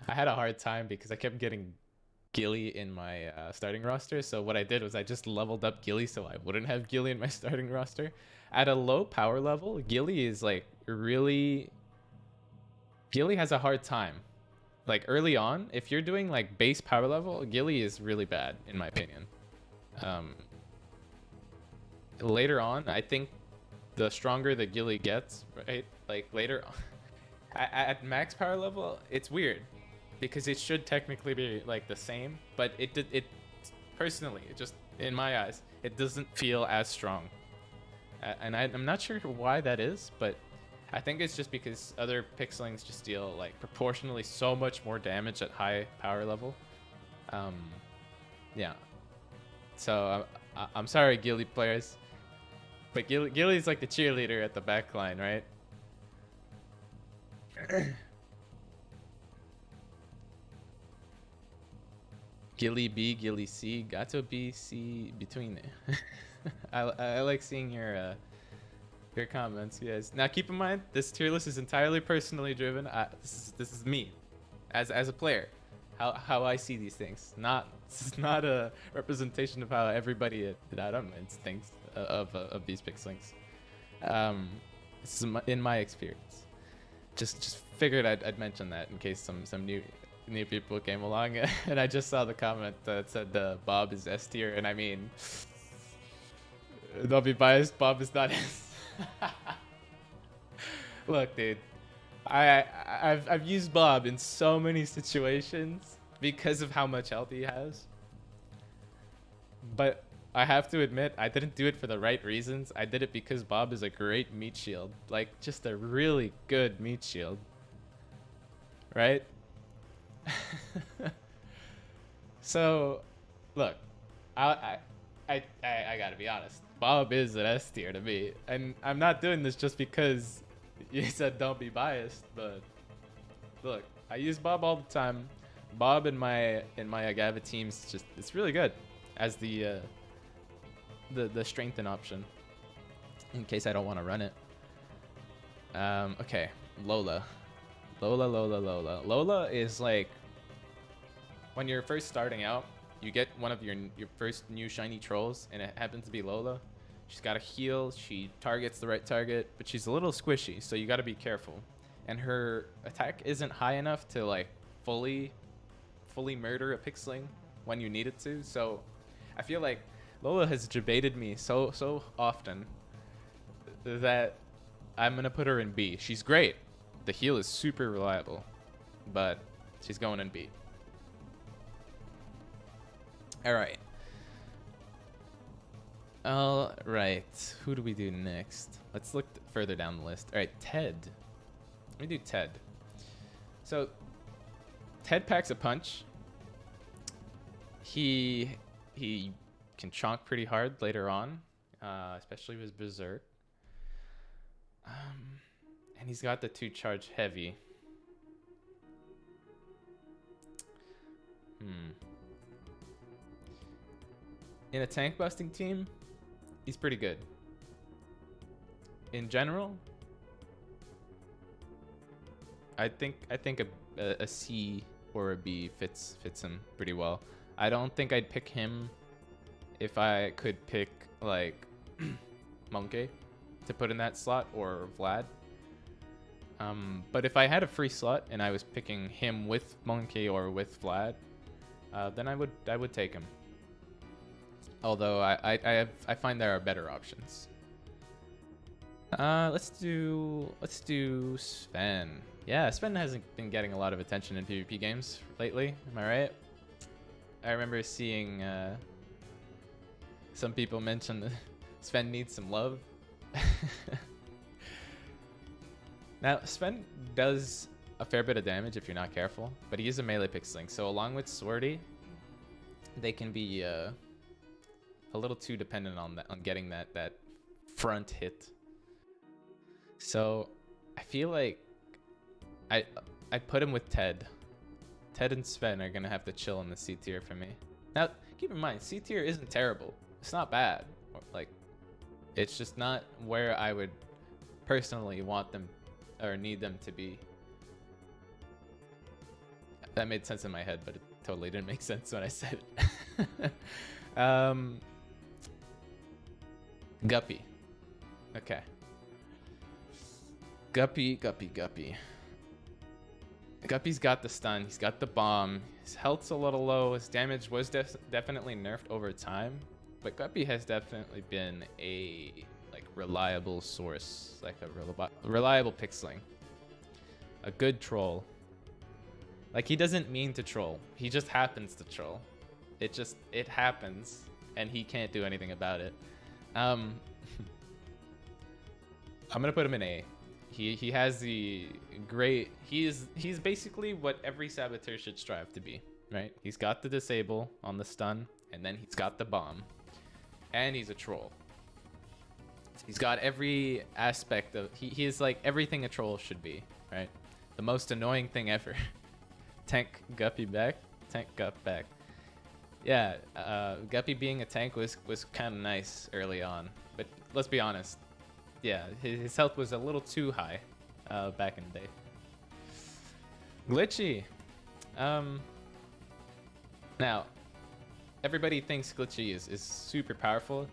had a hard time because I kept getting Gilly in my starting roster. So what I did was I just leveled up Gilly so I wouldn't have Gilly in my starting roster. At a low power level, Gilly is like Gilly has a hard time. Like early on, if you're doing like base power level, Gilly is really bad in my opinion. Later on, I think the stronger the Gilly gets, right? Like later on, at max power level, it's weird because it should technically be like the same, but it personally, it just, in my eyes, it doesn't feel as strong. And I'm not sure why that is, but I think it's just because other pixelings just deal like proportionally so much more damage at high power level. Yeah. So I'm sorry, Gilly players, but Gilly's like the cheerleader at the back line, right? Gilly B, Gilly C, Gato B, C, between it. I like seeing your comments, guys. Now keep in mind, this tier list is entirely personally driven. This is me, as a player, how I see these things. This is not a representation of how everybody at Outerminds thinks of these pixelings. This is in my experience. Just figured I'd mention that in case some new people came along. And I just saw the comment that said Bob is S tier, and I mean, don't be biased, Bob is not S. Look, dude, I've used Bob in so many situations because of how much health he has, but I have to admit I didn't do it for the right reasons. I did it because Bob is a great meat shield, like just a really good meat shield, right? So look, I gotta be honest, Bob is an S tier to me, and I'm not doing this just because you said don't be biased, but look, I use Bob all the time. Bob in my Agava teams, just, it's really good as the strengthen option in case I don't want to run it. Okay, Lola. Lola is like when you're first starting out, you get one of your first new shiny trolls, and it happens to be Lola. She's got a heal, she targets the right target, but she's a little squishy, so you got to be careful. And her attack isn't high enough to like fully murder a pixeling when you need it to. So I feel like Lola has debated me so often that I'm gonna put her in B. She's great. The heal is super reliable, but she's going in B. All right. All right. Who do we do next? Let's look further down the list. All right, Ted. Let me do Ted. So Ted packs a punch. He can chonk pretty hard later on, especially with Berserk. And he's got the 2 charge heavy. In a tank busting team, he's pretty good. In general, I think a C or a B fits him pretty well. I don't think I'd pick him if I could pick like Monkey to put in that slot, or Vlad. But if I had a free slot and I was picking him with Monkey or with Vlad, then I would take him. Although I find there are better options. Let's do Sven. Yeah, Sven hasn't been getting a lot of attention in PvP games lately. Am I right? I remember seeing some people mention that Sven needs some love. Now, Sven does a fair bit of damage if you're not careful, but he is a melee pixeling, so along with Swordy, they can be a little too dependent on getting that front hit. So I feel like I put him with Ted. Ted and Sven are gonna have to chill in the C tier for me. Now, keep in mind, C tier isn't terrible. It's not bad. Like, it's just not where I would personally want them or need them to be. That made sense in my head, but it totally didn't make sense when I said it. Guppy. Okay. Guppy. Guppy's got the stun. He's got the bomb. His health's a little low. His damage was definitely nerfed over time, but Guppy has definitely been a reliable source, like a reliable pixeling, a good troll. Like, he doesn't mean to troll. He just happens to troll. It happens, and he can't do anything about it. I'm gonna put him in A. He has the great. He's basically what every saboteur should strive to be, right? He's got the disable on the stun, and then he's got the bomb, and he's a troll. He's got every aspect of. He is like everything a troll should be, right? The most annoying thing ever. Tank Guppy back. Tank Gup back. Yeah, Guppy being a tank was kind of nice early on, but let's be honest. Yeah, his health was a little too high back in the day. Glitchy. Now, everybody thinks Glitchy is super powerful.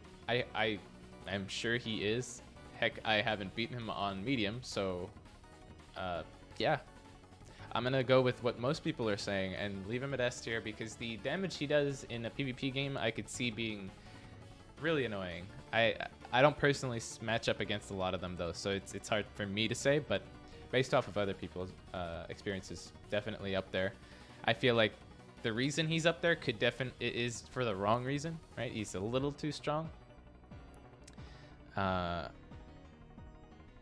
I'm sure he is. Heck, I haven't beaten him on medium, so yeah. I'm gonna go with what most people are saying and leave him at S tier, because the damage he does in a PvP game I could see being really annoying. I don't personally match up against a lot of them though, so it's hard for me to say, but based off of other people's experiences, definitely up there. I feel like the reason he's up there is for the wrong reason, right? He's a little too strong.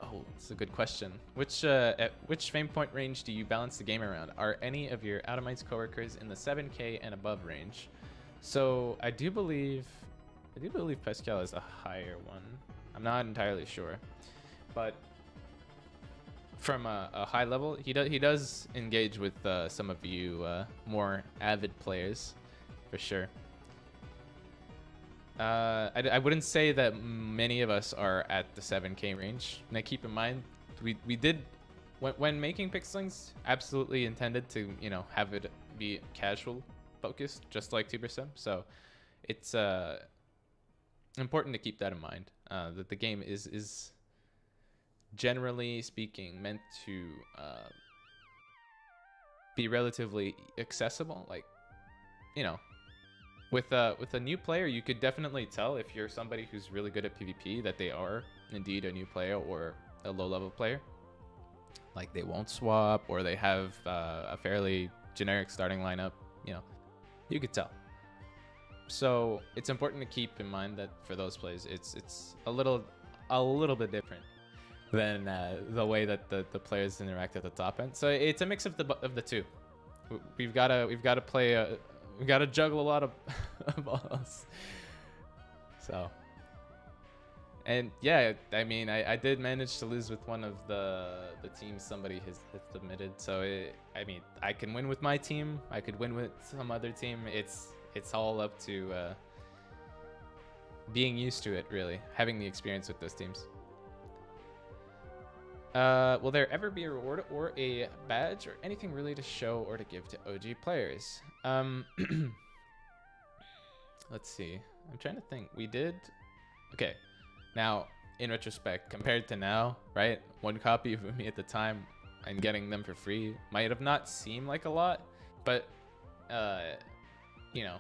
Oh, it's a good question. At which fame point range do you balance the game around? Are any of your Outerminds coworkers in the 7K and above range? So I do believe Pascal is a higher one. I'm not entirely sure, but from a high level, he does engage with some of you more avid players, for sure. I wouldn't say that many of us are at the 7K range. Now keep in mind, we did when making pixelings, absolutely intended to, you know, have it be casual focused, just like tubersim. So it's important to keep that in mind, that the game is generally speaking meant to be relatively accessible. Like, you know, with a new player, you could definitely tell if you're somebody who's really good at PvP that they are indeed a new player or a low level player. Like, they won't swap, or they have a fairly generic starting lineup. You know, you could tell. So it's important to keep in mind that for those plays, it's a little bit different than the way that the players interact at the top end. So it's a mix of the two. We've got to play we've got to juggle a lot of balls. So, and yeah, I mean, I did manage to lose with one of the teams somebody has submitted. So I mean, I can win with my team. I could win with some other team. It's all up to being used to it, really, having the experience with those teams. Will there ever be a reward or a badge or anything really to show or to give to OG players? Let's see. I'm trying to think. We did. Okay. Now, in retrospect, compared to now, right? One copy of me at the time and getting them for free might have not seemed like a lot, but you know,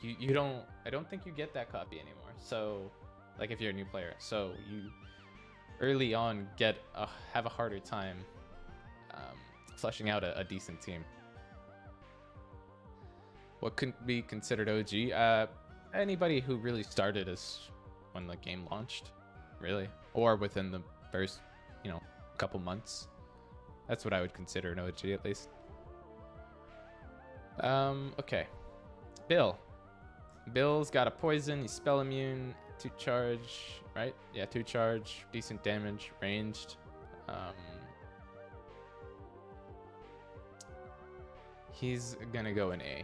you don't. I don't think you get that copy anymore. So, like, if you're a new player, so you early on have a harder time fleshing out a decent team. What could be considered OG? Anybody who really started as when the game launched, really, or within the first, you know, couple months. That's what I would consider an OG, at least. Okay. Bill's got a poison. He's spell immune, 2 charge, right? Yeah, 2 charge, decent damage, ranged. He's gonna go in A.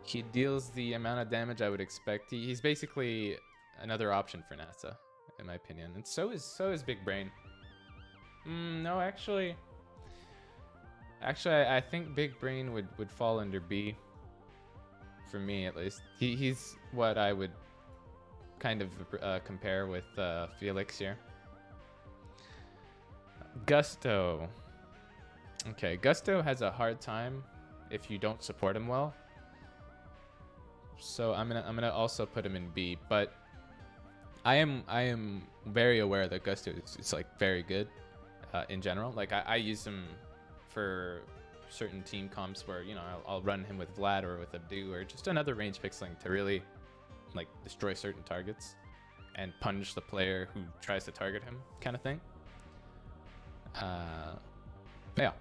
He deals the amount of damage I would expect. He's basically another option for NASA, in my opinion. And so is Big Brain. No, actually, I think Big Brain would fall under B. For me, at least. He's what I would kind of compare with Felix here. Gusto. Okay, Gusto has a hard time if you don't support him well. So I'm gonna also put him in B, but I am very aware that Gusto is like very good in general. Like I use him for certain team comps where, you know, I'll run him with Vlad or with Abdu or just another range pixeling to really like destroy certain targets and punish the player who tries to target him, kind of thing. Yeah,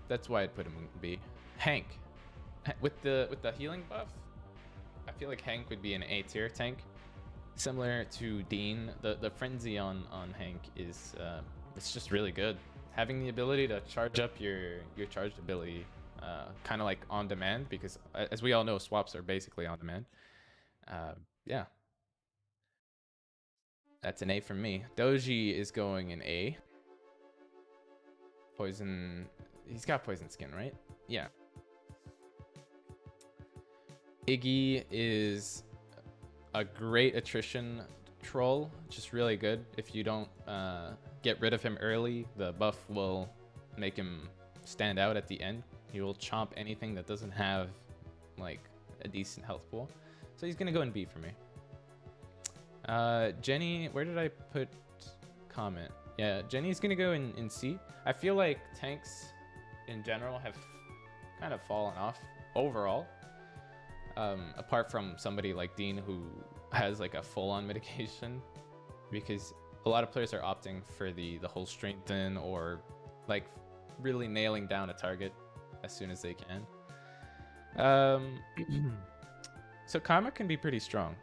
that's why I'd put him in B. Hank, with the healing buff, I feel like Hank would be an A tier tank, similar to Dean. The frenzy on Hank is it's just really good. Having the ability to charge up your charged ability, kind of like on demand, because as we all know, swaps are basically on demand. Yeah, that's an A from me. Doji is going in A. Poison, he's got poison skin, right? Yeah. Iggy is a great attrition troll, just really good. If you don't get rid of him early, the buff will make him stand out at the end. He will chomp anything that doesn't have like a decent health pool. So he's gonna go in B for me. Jenny, where did I put comment? Yeah, Jenny's gonna go in C. I feel like tanks in general have kind of fallen off overall. Apart from somebody like Dean who has like a full-on mitigation, because a lot of players are opting for the whole strengthen or like really nailing down a target as soon as they can. So Karma can be pretty strong.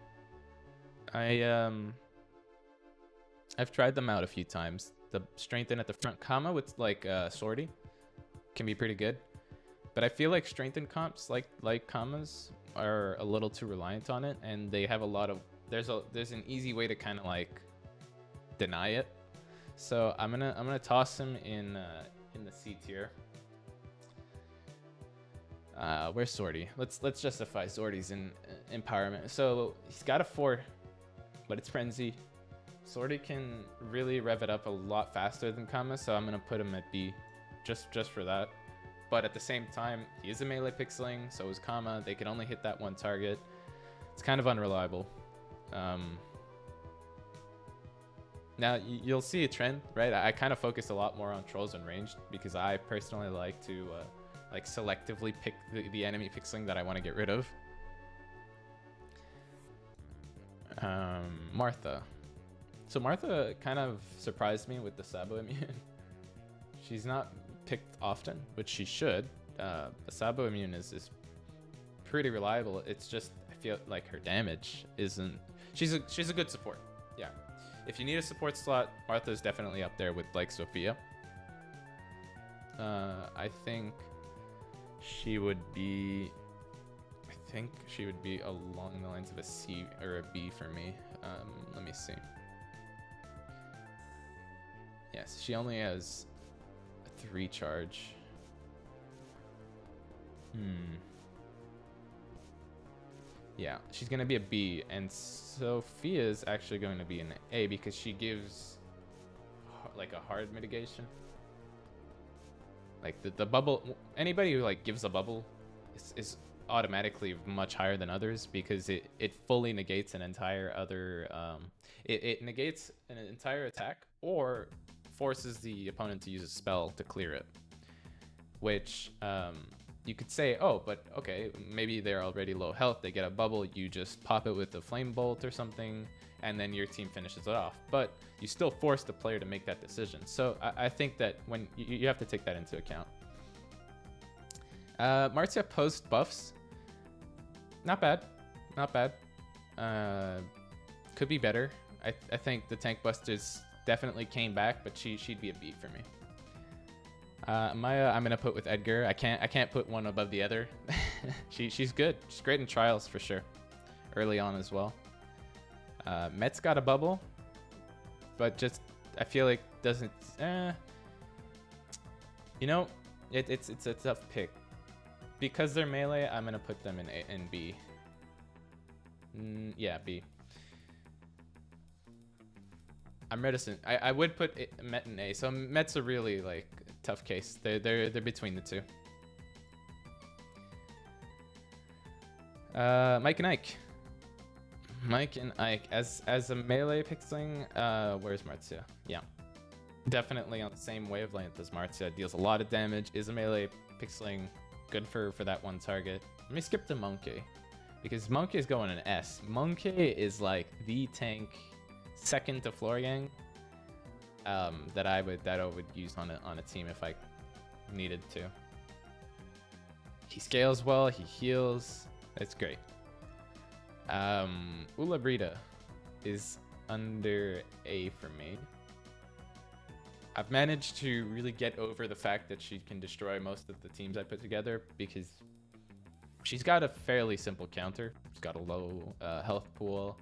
I've tried them out a few times. The strengthen at the front Kama with like Swordy can be pretty good, but I feel like strengthen comps like Kamas are a little too reliant on it, and they have a lot of there's an easy way to kind of like deny it. So I'm gonna toss him in the C tier. Where's Sorty? Let's justify Sorty's in empowerment. So he's got a 4, but it's frenzy. Sorty can really rev it up a lot faster than Kama, so I'm gonna put him at B, just for that. But at the same time, he is a melee pixeling, so is Kama. They can only hit that one target. It's kind of unreliable. Now you'll see a trend, right? I kind of focus a lot more on trolls and ranged because I personally like to like selectively pick the enemy pixeling that I want to get rid of. Martha. So Martha kind of surprised me with the Sabo immune. She's not picked often, which she should. The Sabo immune is pretty reliable. It's just I feel like her damage isn't. She's a good support. Yeah. If you need a support slot, Martha's definitely up there with like Sophia. I think she would be along the lines of a C or a B for me. Let me see. Yes, she only has a 3 charge. Yeah, she's gonna be a B, and Sophia's actually going to be an A because she gives like a hard mitigation. Like the bubble, anybody who like gives a bubble is automatically much higher than others because it fully negates an entire other it negates an entire attack or forces the opponent to use a spell to clear it, which you could say, oh, but okay, maybe they're already low health, they get a bubble, you just pop it with a flame bolt or something, and then your team finishes it off. But you still force the player to make that decision. So I think that when you have to take that into account. Marcia post buffs, not bad. Could be better. I think the Tank Busters definitely came back, but she'd be a B for me. Maya, I'm gonna put with Edgar. I can't put one above the other. She's good. She's great in trials for sure. Early on as well. Met's got a bubble, but just I feel like doesn't. You know, it's a tough pick because they're melee. I'm gonna put them in A and B. Yeah, B. I'm reticent. I would put Met in A. So Met's a really like tough case. They're between the two. Mike and Ike. Mike and Ike as a melee pixeling. Where's Marcia? Yeah, definitely on the same wavelength as Marcia. Deals a lot of damage. Is a melee pixeling. Good for that one target. Let me skip to Monkey because Monkey is going in S. Monkey is like the tank second to Florian that I would use on a team if I needed to. He scales well. He heals. It's great. Ula Brita is under A for me. I've managed to really get over the fact that she can destroy most of the teams I put together because she's got a fairly simple counter. She's got a low health pool.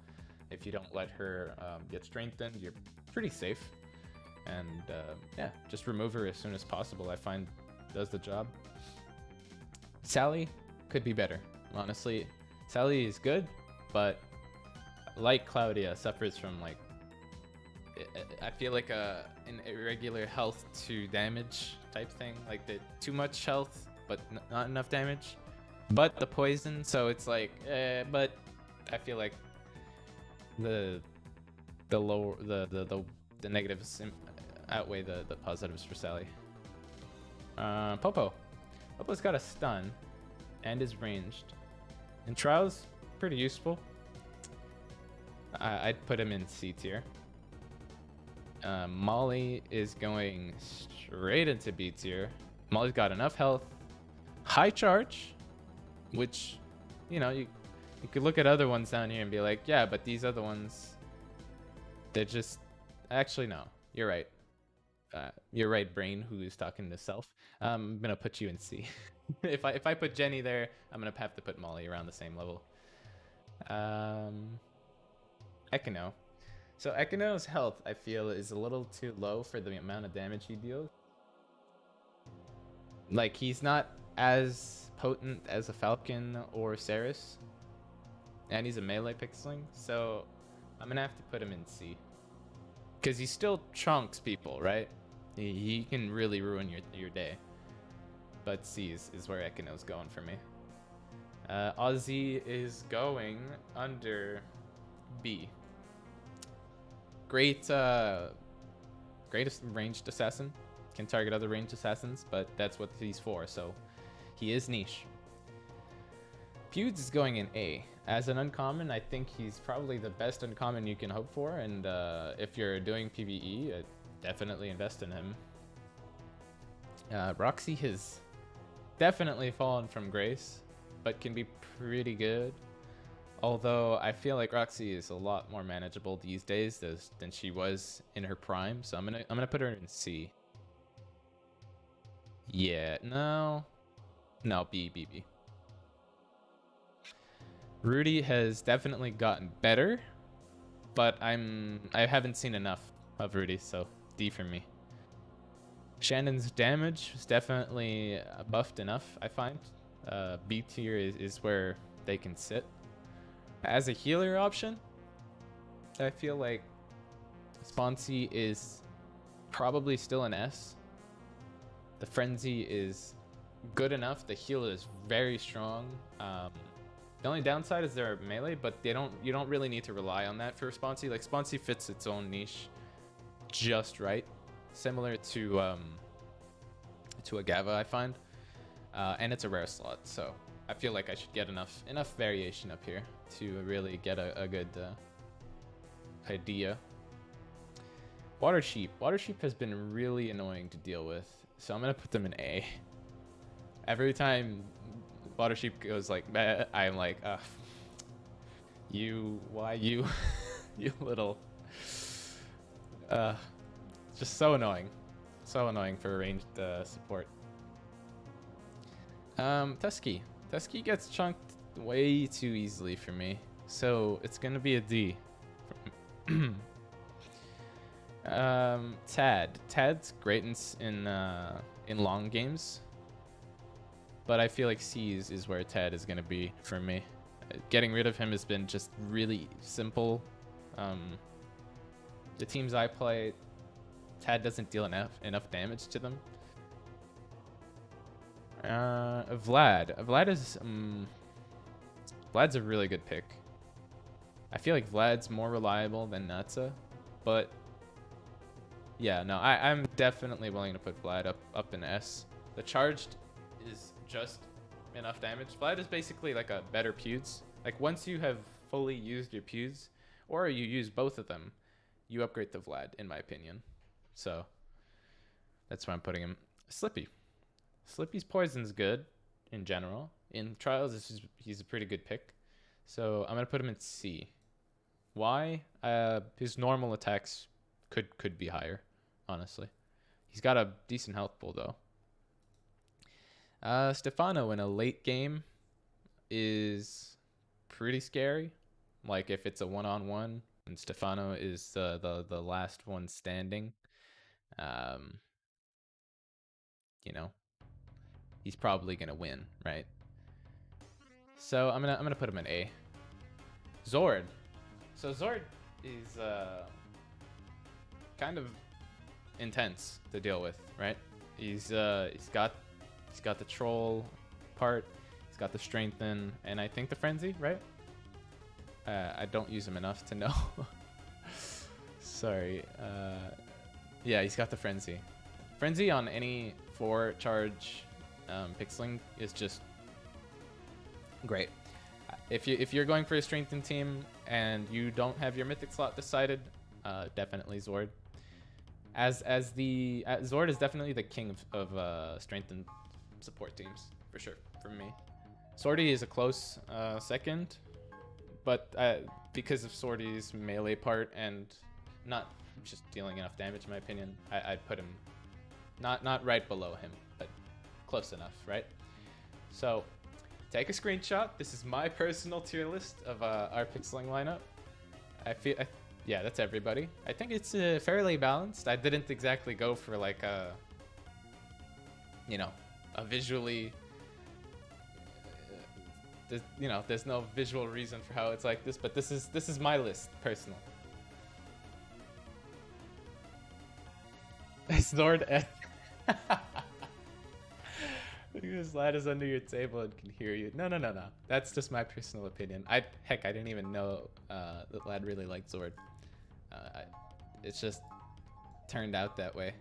If you don't let her get strengthened, you're pretty safe. And yeah, just remove her as soon as possible. I find does the job. Sally could be better. Honestly, Sally is good, but like Claudia, suffers from like I feel like an irregular health to damage type thing. Like the too much health, but not enough damage. But the poison, so it's like, but I feel like the negatives outweigh the positives for Sally. Popo's got a stun and is ranged. In trials, pretty useful. I'd put him in C tier. Molly is going straight into B tier. Molly's got enough health, high charge, which, you know, you could look at other ones down here and be like, yeah, but these other ones, they're just, actually no, you're right. You're right, brain, who is talking to self. I'm gonna put you in C. if I put Jenny there, I'm gonna have to put Molly around the same level. Econo. So Ekano's health, I feel, is a little too low for the amount of damage he deals. Like, he's not as potent as a Falcon or Ceres. And he's a melee pixeling, so I'm gonna have to put him in C. Because he still chunks people, right? He can really ruin your day. But C is where Ekano's going for me. Ozzy is going under B. Greatest ranged assassin. Can target other ranged assassins, but that's what he's for, so he is niche. Pewds is going in A. As an uncommon, I think he's probably the best uncommon you can hope for, and if you're doing PvE, definitely invest in him. Roxy has definitely fallen from grace, but can be pretty good. Although I feel like Roxy is a lot more manageable these days than she was in her prime, so I'm gonna put her in C. Yeah, no, B. Rudy has definitely gotten better, but I haven't seen enough of Rudy, so D for me. Shannon's damage is definitely buffed enough, I find. B tier is where they can sit. As a healer option, I feel like Sponsy is probably still an S. The Frenzy is good enough. The heal is very strong. The only downside is they're melee, but you don't really need to rely on that for Sponsy. Like, Sponsy fits its own niche just right, similar to Agava, I find, and it's a rare slot, so I feel like I should get enough variation up here to really get a good idea. Water Sheep has been really annoying to deal with, so I'm gonna put them in A. Every time Water Sheep goes like, bah, I'm like, why you, you little, just so annoying for ranged support. Tusky gets chunked way too easily for me, so it's gonna be a D. Tad's great in long games, but I feel like C is where Tad is gonna be for me. Getting rid of him has been just really simple. The teams I play, Tad doesn't deal enough damage to them. Vlad's a really good pick. I feel like Vlad's more reliable than Natsa, but yeah, no, I'm definitely willing to put Vlad up in S. The charged is just enough damage. Vlad is basically like a better Pewds. Like, once you have fully used your Pewds, or you use both of them, you upgrade to Vlad, in my opinion. So that's why I'm putting him. Slippy's poison's good in general. In trials, he's a pretty good pick. So I'm gonna put him in C. Why? His normal attacks could be higher, honestly. He's got a decent health pool though. Stefano in a late game is pretty scary. Like, if it's a one-on-one and Stefano is the last one standing, you know, he's probably gonna win, right? So I'm gonna put him in A. Zord. So Zord is kind of intense to deal with, right? He's got the troll part, he's got the strengthen, and I think the frenzy, right? I don't use him enough to know. Sorry. Yeah, he's got the frenzy. Frenzy on any 4 charge pixeling is just great. If you're going for a strengthen team and you don't have your mythic slot decided, definitely Zord. Zord is definitely the king of strengthen support teams for sure for me. Swordy is a close second, but because of Swordy's melee part and not just dealing enough damage, in my opinion, I'd put him not right below him, but close enough, right? So take a screenshot. This is my personal tier list of our pixeling lineup. Yeah, that's everybody. I think it's fairly balanced. I didn't exactly go for like a, you know, a visually, you know, there's no visual reason for how it's like this, but this is my list, personal. Snort F. This lad is under your table and can hear you. No. That's just my personal opinion. Heck, I didn't even know that lad really liked Zord. It's just turned out that way.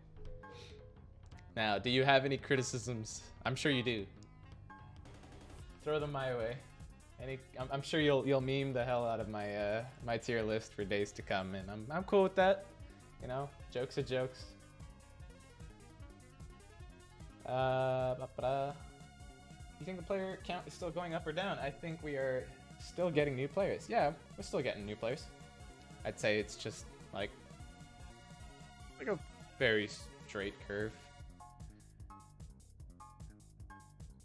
Now, do you have any criticisms? I'm sure you do. Throw them my way. I'm sure you'll meme the hell out of my my tier list for days to come, and I'm cool with that. You know, jokes are jokes. You think the player count is still going up or down? I think we are still getting new players. Yeah, we're still getting new players. I'd say it's just like a very straight curve.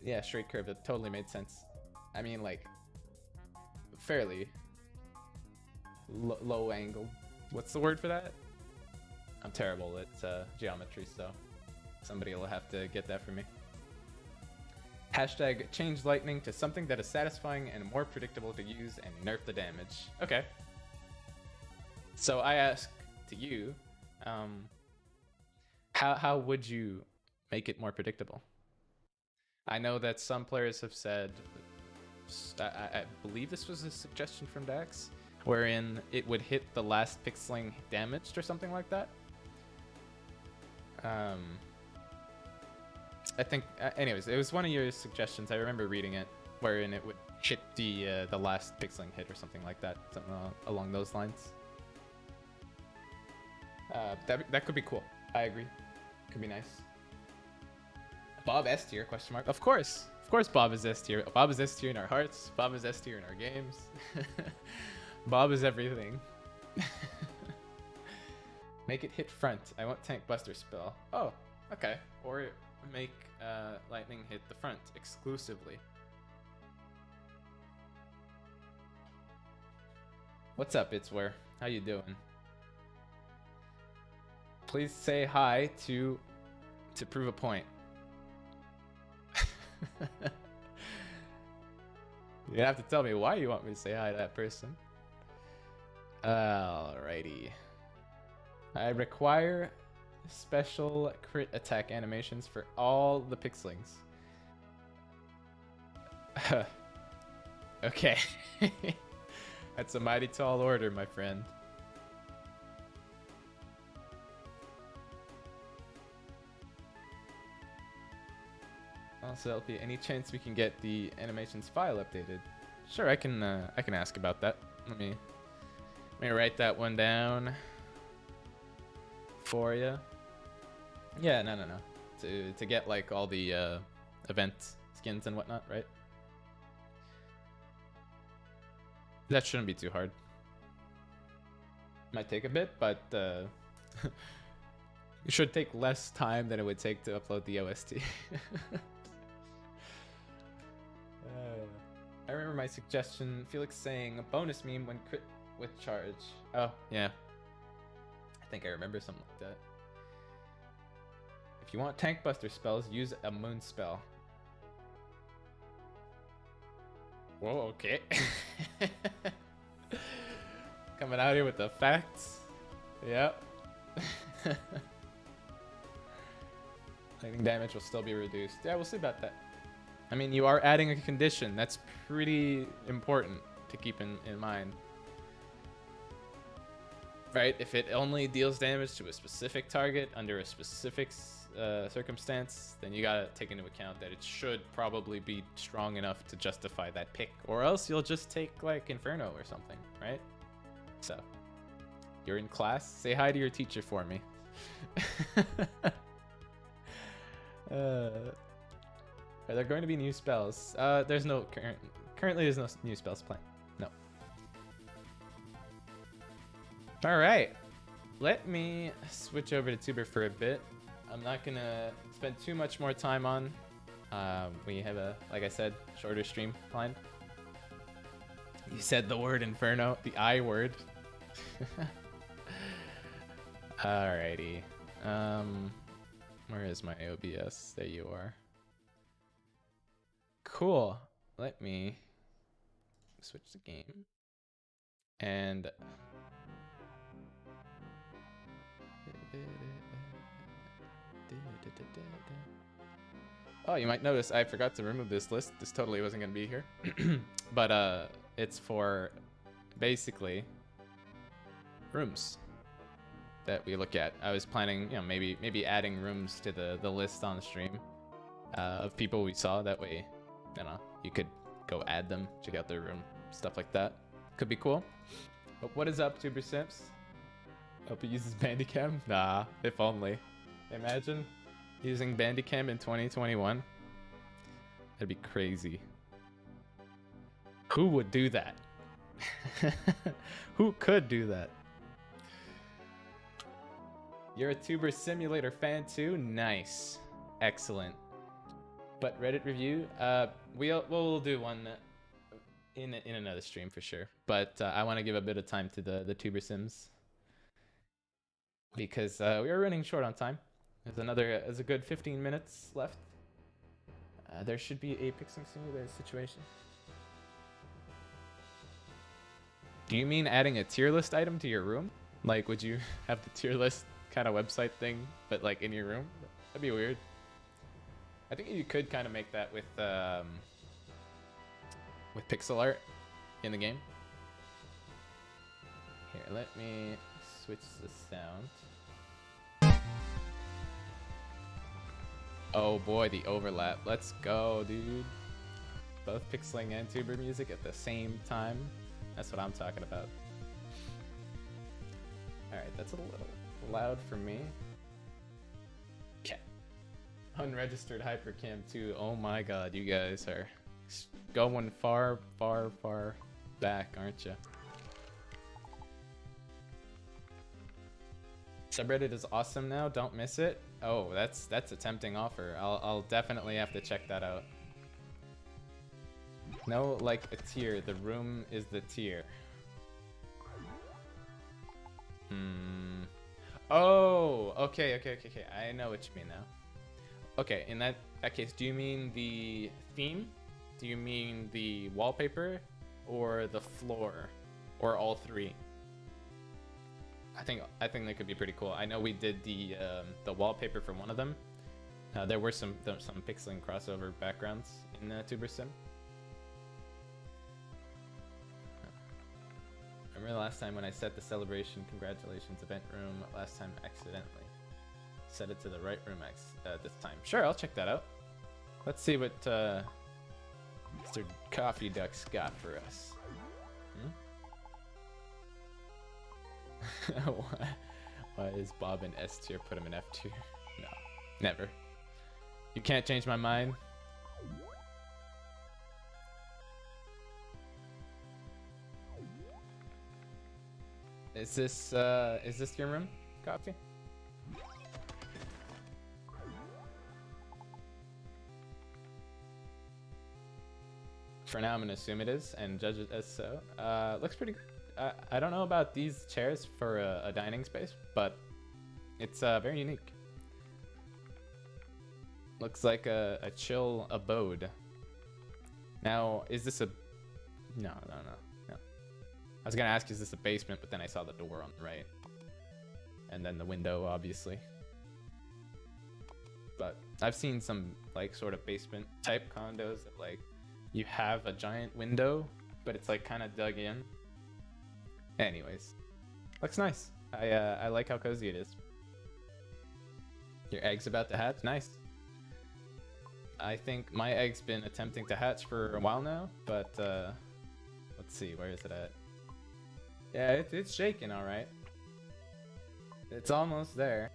Yeah, straight curve. It totally made sense. I mean, like, fairly low angle. What's the word for that? I'm terrible at geometry, so somebody will have to get that for me. Hashtag change lightning to something that is satisfying and more predictable to use and nerf the damage. Okay. So I ask to you, how would you make it more predictable? I know that some players have said, I believe this was a suggestion from Dax, wherein it would hit the last pixeling damaged or something like that. I think, anyways, it was one of your suggestions. I remember reading it, wherein it would hit the last pixeling hit or something like that, something along those lines. That could be cool. I agree. Could be nice. Bob S tier? Question mark. Of course, Bob is S tier. Bob is S tier in our hearts. Bob is S tier in our games. Bob is everything. Make it hit front. I want tank buster spell. Oh, okay. Or make lightning hit the front exclusively. What's up, Itzware? How you doing? Please say hi to prove a point. You have to tell me why you want me to say hi to that person. Alrighty. I require special crit attack animations for all the pixelings. Okay. That's a mighty tall order, my friend. Also, LP, any chance we can get the animations file updated? Sure, I can ask about that. Let me write that one down for you. Yeah, no. To get like all the event skins and whatnot, right? That shouldn't be too hard. Might take a bit, but it should take less time than it would take to upload the OST. I remember my suggestion, Felix saying a bonus meme when crit with charge. Oh, yeah. I think I remember something like that. If you want tank buster spells, use a moon spell. Whoa, okay. Coming out here with the facts. Yep. Lightning damage will still be reduced. Yeah, we'll see about that. I mean, you are adding a condition. That's pretty important to keep in mind. Right? If it only deals damage to a specific target under a specific circumstance, then you gotta take into account that it should probably be strong enough to justify that pick. Or else you'll just take, like, Inferno or something, right? So, you're in class? Say hi to your teacher for me. Are there going to be new spells? There's no currently there's no new spells planned. No. All right, let me switch over to Tuber for a bit. I'm not gonna spend too much more time on. We have like I said, shorter stream planned. You said the word Inferno, the I word. Alrighty. Where is my OBS? There you are. Cool. Let me switch the game. And oh, you might notice I forgot to remove this list. This totally wasn't gonna be here. But it's for basically rooms that we look at. I was planning, you know, maybe adding rooms to the list on the stream of people we saw. That way, you know, you could go add them, check out their room, stuff like that. Could be cool. But what is up, tubersimps? Hope he uses Bandicam? Nah, if only. Imagine using Bandicam in 2021. That'd be crazy. Who would do that? Who could do that? You're a tubersimulator fan too? Nice. Excellent. But Reddit review? We'll do one in another stream for sure. But I want to give a bit of time to the tubersims, because we are running short on time. There's a good 15 minutes left. There should be a pixeling simulator situation. Do you mean adding a tier list item to your room? Like, would you have the tier list kind of website thing, but like in your room? That'd be weird. I think you could kind of make that with pixel art in the game. Here, let me switch the sound. Oh boy, the overlap. Let's go, dude. Both pixeling and tuber music at the same time. That's what I'm talking about. Alright, that's a little loud for me. Okay. Unregistered hypercam 2. Oh my god, you guys are going far, far, far back, aren't you? Subreddit is awesome now. Don't miss it. Oh, that's a tempting offer. I'll definitely have to check that out. No, like a tier. The room is the tier. Oh, okay. I know what you mean now. Okay, in that case, do you mean the theme? Do you mean the wallpaper or the floor, or all three? I think that could be pretty cool. I know we did the wallpaper for one of them. There were some pixeling crossover backgrounds in tubersim. I remember the last time when I set the celebration congratulations event room. Last time accidentally set it to the right room this time. Sure, I'll check that out. Let's see what Mr. Coffee Duck's got for us. Why is Bob in S tier? Put him in F tier? No, never. You can't change my mind. Is this your room, Coffee? For now, I'm gonna assume it is and judge it as so. Looks pretty good. I don't know about these chairs for a dining space, but it's very unique. Looks like a chill abode. Now, is this a... No. I was gonna ask, is this a basement, but then I saw the door on the right. And then the window, obviously. But I've seen some, like, sort of basement type condos that, like, you have a giant window, but it's, like, kind of dug in. Anyways, looks nice. I like how cozy it is. Your egg's about to hatch? Nice. I think my egg's been attempting to hatch for a while now, but let's see, where is it at? Yeah, it's shaking all right. It's almost there.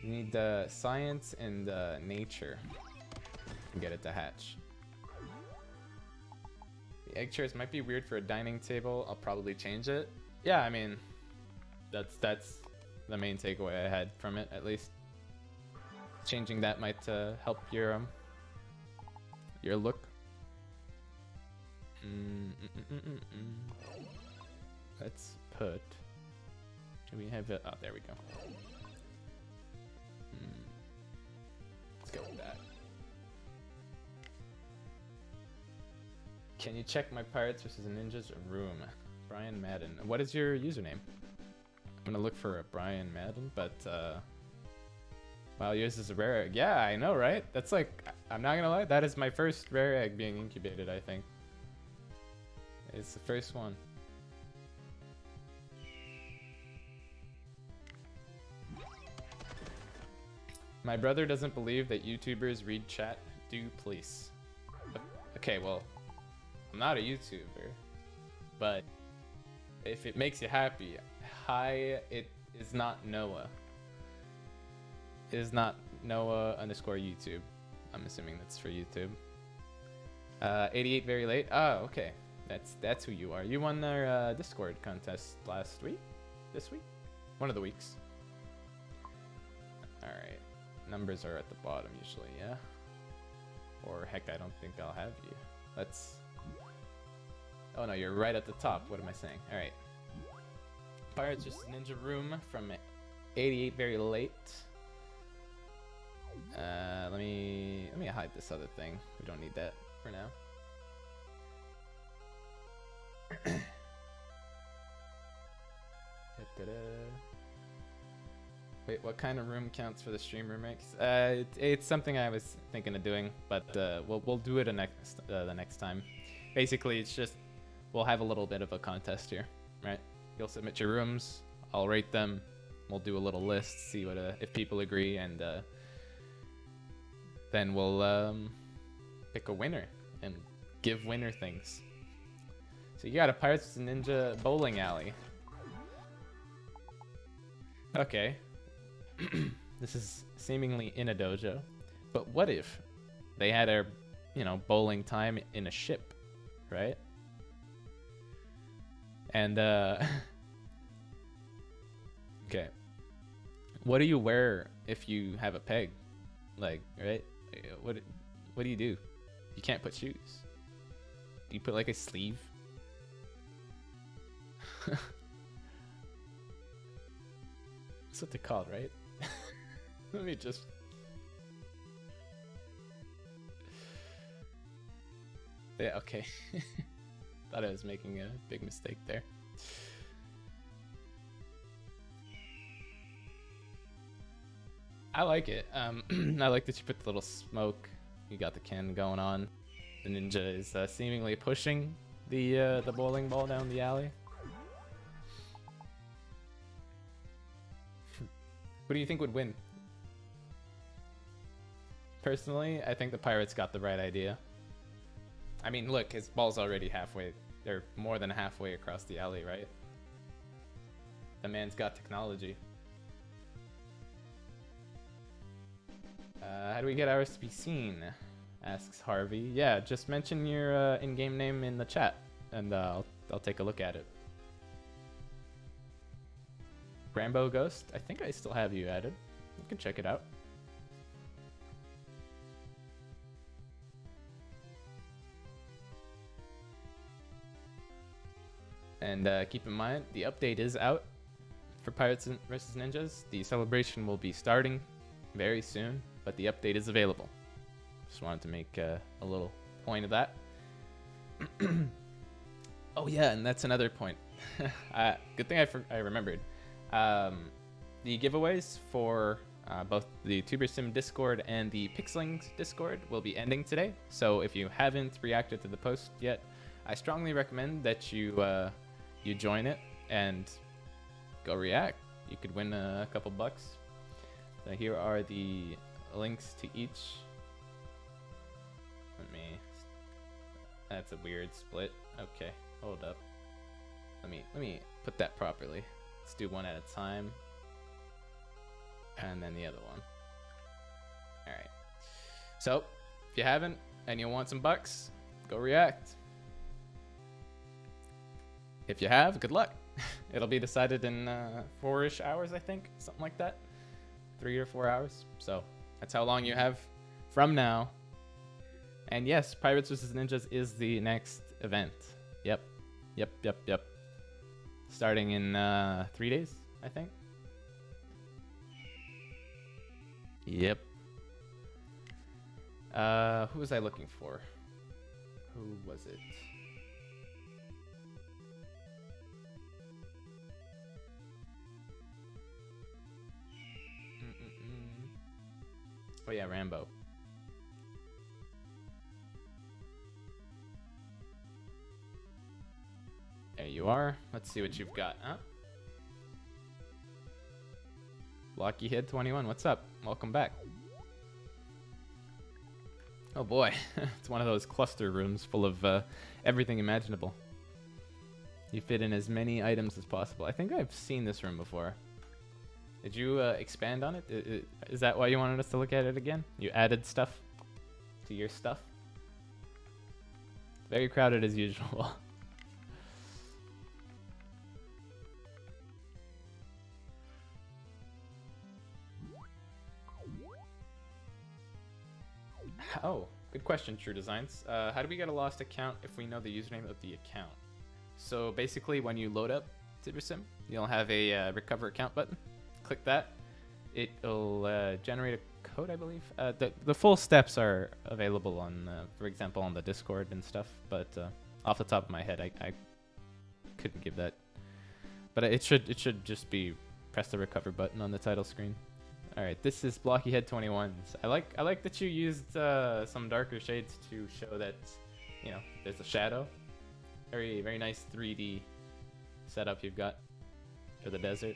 You need science and nature to get it to hatch. The egg chairs might be weird for a dining table. I'll probably change it. Yeah, I mean, that's the main takeaway I had from it, at least. Changing that might help your look. Let's put Should we have it? Oh, there we go. Let's go with that. Can you check my Pirates vs. Ninjas room? Brian Madden. What is your username? I'm gonna look for a Brian Madden, but wow, yours is a rare egg. Yeah, I know, right? That's like, I'm not gonna lie, that is my first rare egg being incubated, I think. It's the first one. My brother doesn't believe that YouTubers read chat. Do please. Okay, well, I'm not a YouTuber, but if it makes you happy, hi, it is not Noah. It is not Noah_YouTube. I'm assuming that's for YouTube. 88 very late. Oh, okay. That's who you are. You won their Discord contest last week? This week? One of the weeks. Alright. Numbers are at the bottom usually, yeah? Or heck, I don't think I'll have you. Let's... Oh no, you're right at the top. What am I saying? Alright. Pirates vs. Ninja Room from 88 very late. Let me hide this other thing. We don't need that for now. Wait, what kind of room counts for the stream remakes? It's something I was thinking of doing, but we'll do it the next time. Basically, it's just we'll have a little bit of a contest here, right? You'll submit your rooms, I'll rate them. We'll do a little list, see what if people agree, and then we'll pick a winner and give winner things. So you got a Pirates vs. Ninja bowling alley. Okay. This is seemingly in a dojo, but what if they had a, bowling time in a ship, right? And okay, what do you wear if you have a peg, like, right? What do you do? You can't put shoes. Do you put like a sleeve? That's what they're called, right? Let me just... Yeah, okay. Thought I was making a big mistake there. I like it. I like that you put the little smoke. You got the can going on. The ninja is seemingly pushing the bowling ball down the alley. What do you think would win? Personally, I think the Pirates got the right idea. I mean, look, his ball's already halfway. They're more than halfway across the alley, right? The man's got technology. How do we get ours to be seen? Asks Harvey. Yeah, just mention your in-game name in the chat, and I'll take a look at it. Rambo Ghost, I think I still have you added. You can check it out. And keep in mind, the update is out for Pirates vs. Ninjas. The celebration will be starting very soon, but the update is available. Just wanted to make a little point of that. Oh yeah, and that's another point. Good thing I remembered. The giveaways for both the Tubersim Discord and the Pixelings Discord will be ending today. So if you haven't reacted to the post yet, I strongly recommend that you join it and go react. You could win a couple bucks. So here are the links to each. That's a weird split. Okay, hold up. Let me put that properly. Let's do one at a time. And then the other one. Alright. So, if you haven't and you want some bucks, go react. If you have, good luck. It'll be decided in 4-ish hours, I think. Something like that. 3 or 4 hours. So, that's how long you have from now. And yes, Pirates vs. Ninjas is the next event. Yep. Starting in 3 days, I think. Yep. Who was I looking for? Who was it? Oh yeah, Rambo. There you are. Let's see what you've got, huh? Blocky Head 21, what's up? Welcome back. Oh boy, it's one of those cluster rooms full of everything imaginable. You fit in as many items as possible. I think I've seen this room before. Did you expand on it? Is that why you wanted us to look at it again? You added stuff to your stuff? Very crowded as usual. Oh, good question, True Designs. How do we get a lost account if we know the username of the account? So basically, when you load up Tubersim, you'll have a recover account button. Click that. It'll generate a code, I believe. The full steps are available on, for example, on the Discord and stuff. But off the top of my head, I couldn't give that. But it should just be press the recover button on the title screen. All right, this is Blocky Head 21. I like that you used some darker shades to show that, you know, there's a shadow. Very nice 3D setup you've got for the desert.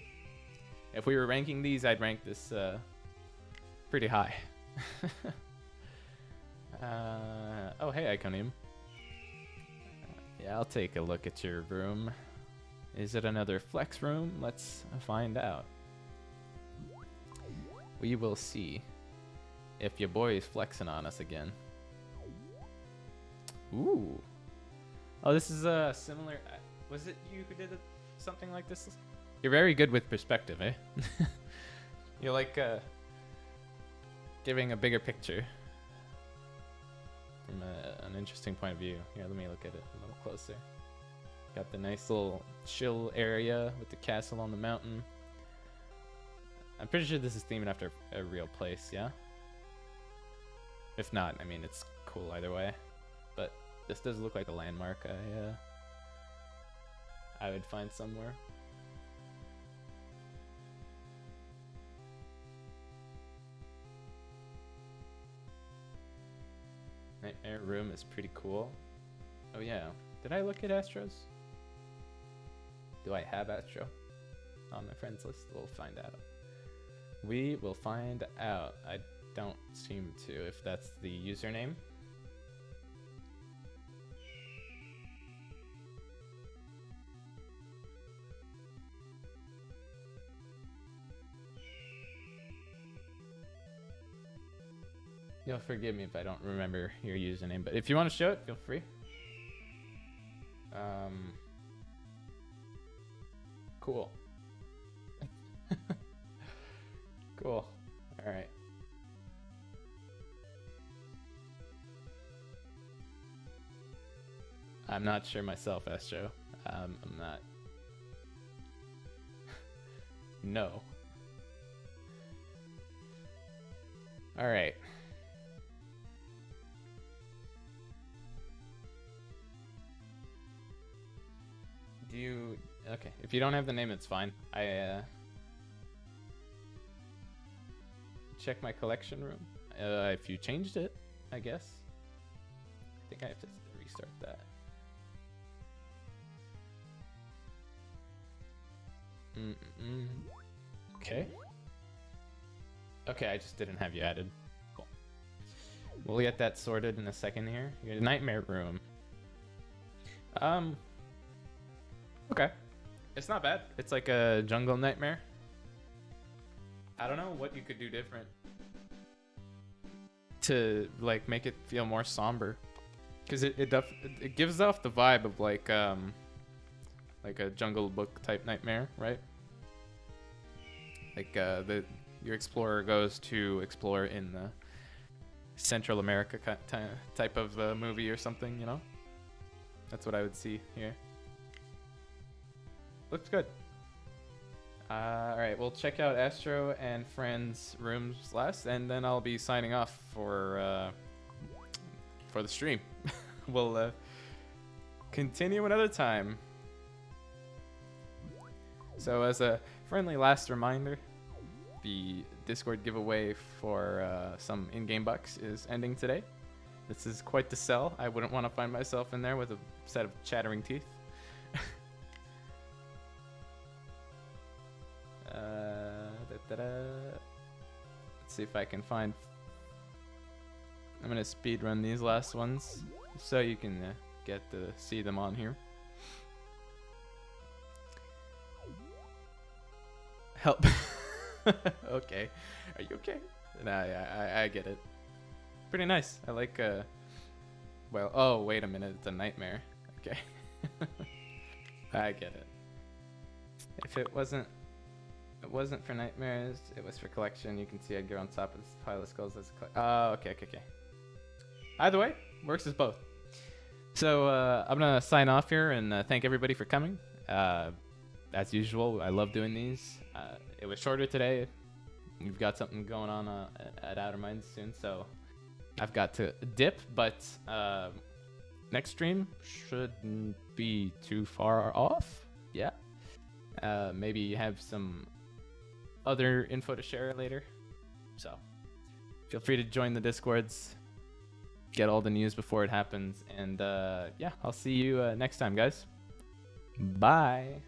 If we were ranking these, I'd rank this pretty high. Oh, hey, Iconium. Yeah, I'll take a look at your room. Is it another flex room? Let's find out. We will see if your boy is flexing on us again. Ooh. Oh, this is similar. Was it you who did something like this? You're very good with perspective, eh? You're like giving a bigger picture from an interesting point of view. Here, let me look at it a little closer. Got the nice little chill area with the castle on the mountain. I'm pretty sure this is themed after a real place, yeah? If not, I mean, it's cool either way. But this does look like a landmark I would find somewhere. Nightmare room is pretty cool. Oh yeah, did I look at Astros? Do I have Astro on my friends list? We'll find out. We will find out. I don't seem to, if that's the username. You'll forgive me if I don't remember your username, but if you want to show it, feel free. Cool. Cool. All right. I'm not sure myself, Astro. I'm not. No. All right. Do you... Okay, if you don't have the name, it's fine. Check my collection room. If you changed it, I guess. I think I have to restart that. Okay. Okay, I just didn't have you added. Cool. We'll get that sorted in a second here. Your nightmare room. Okay. It's not bad. It's like a jungle nightmare. I don't know what you could do different to like make it feel more somber, because it gives off the vibe of like a Jungle Book type nightmare, right? Like your explorer goes to explore in the Central America type of movie or something, you know? That's what I would see here. Looks good. All right, we'll check out Astro and Friends rooms last, and then I'll be signing off for the stream. We'll continue another time. So as a friendly last reminder, the Discord giveaway for some in-game bucks is ending today. This is quite the sell. I wouldn't want to find myself in there with a set of chattering teeth. Let's see if I can find... I'm gonna speed run these last ones so you can get to see them on here. Help. Okay. Are you okay? Nah, yeah, I get it. Pretty nice. I like, well, oh, wait a minute. It's a nightmare. Okay. I get it. If it wasn't for nightmares, it was for collection. You can see Edgar on top of this pile of skulls. Oh, okay. Either way, works as both. So, I'm gonna sign off here and thank everybody for coming. As usual, I love doing these. It was shorter today. We've got something going on at Outerminds soon, so I've got to dip, but next stream shouldn't be too far off. Yeah. Maybe have some other info to share later. So feel free to join the Discords, get all the news before it happens, and yeah, I'll see you next time, guys. Bye.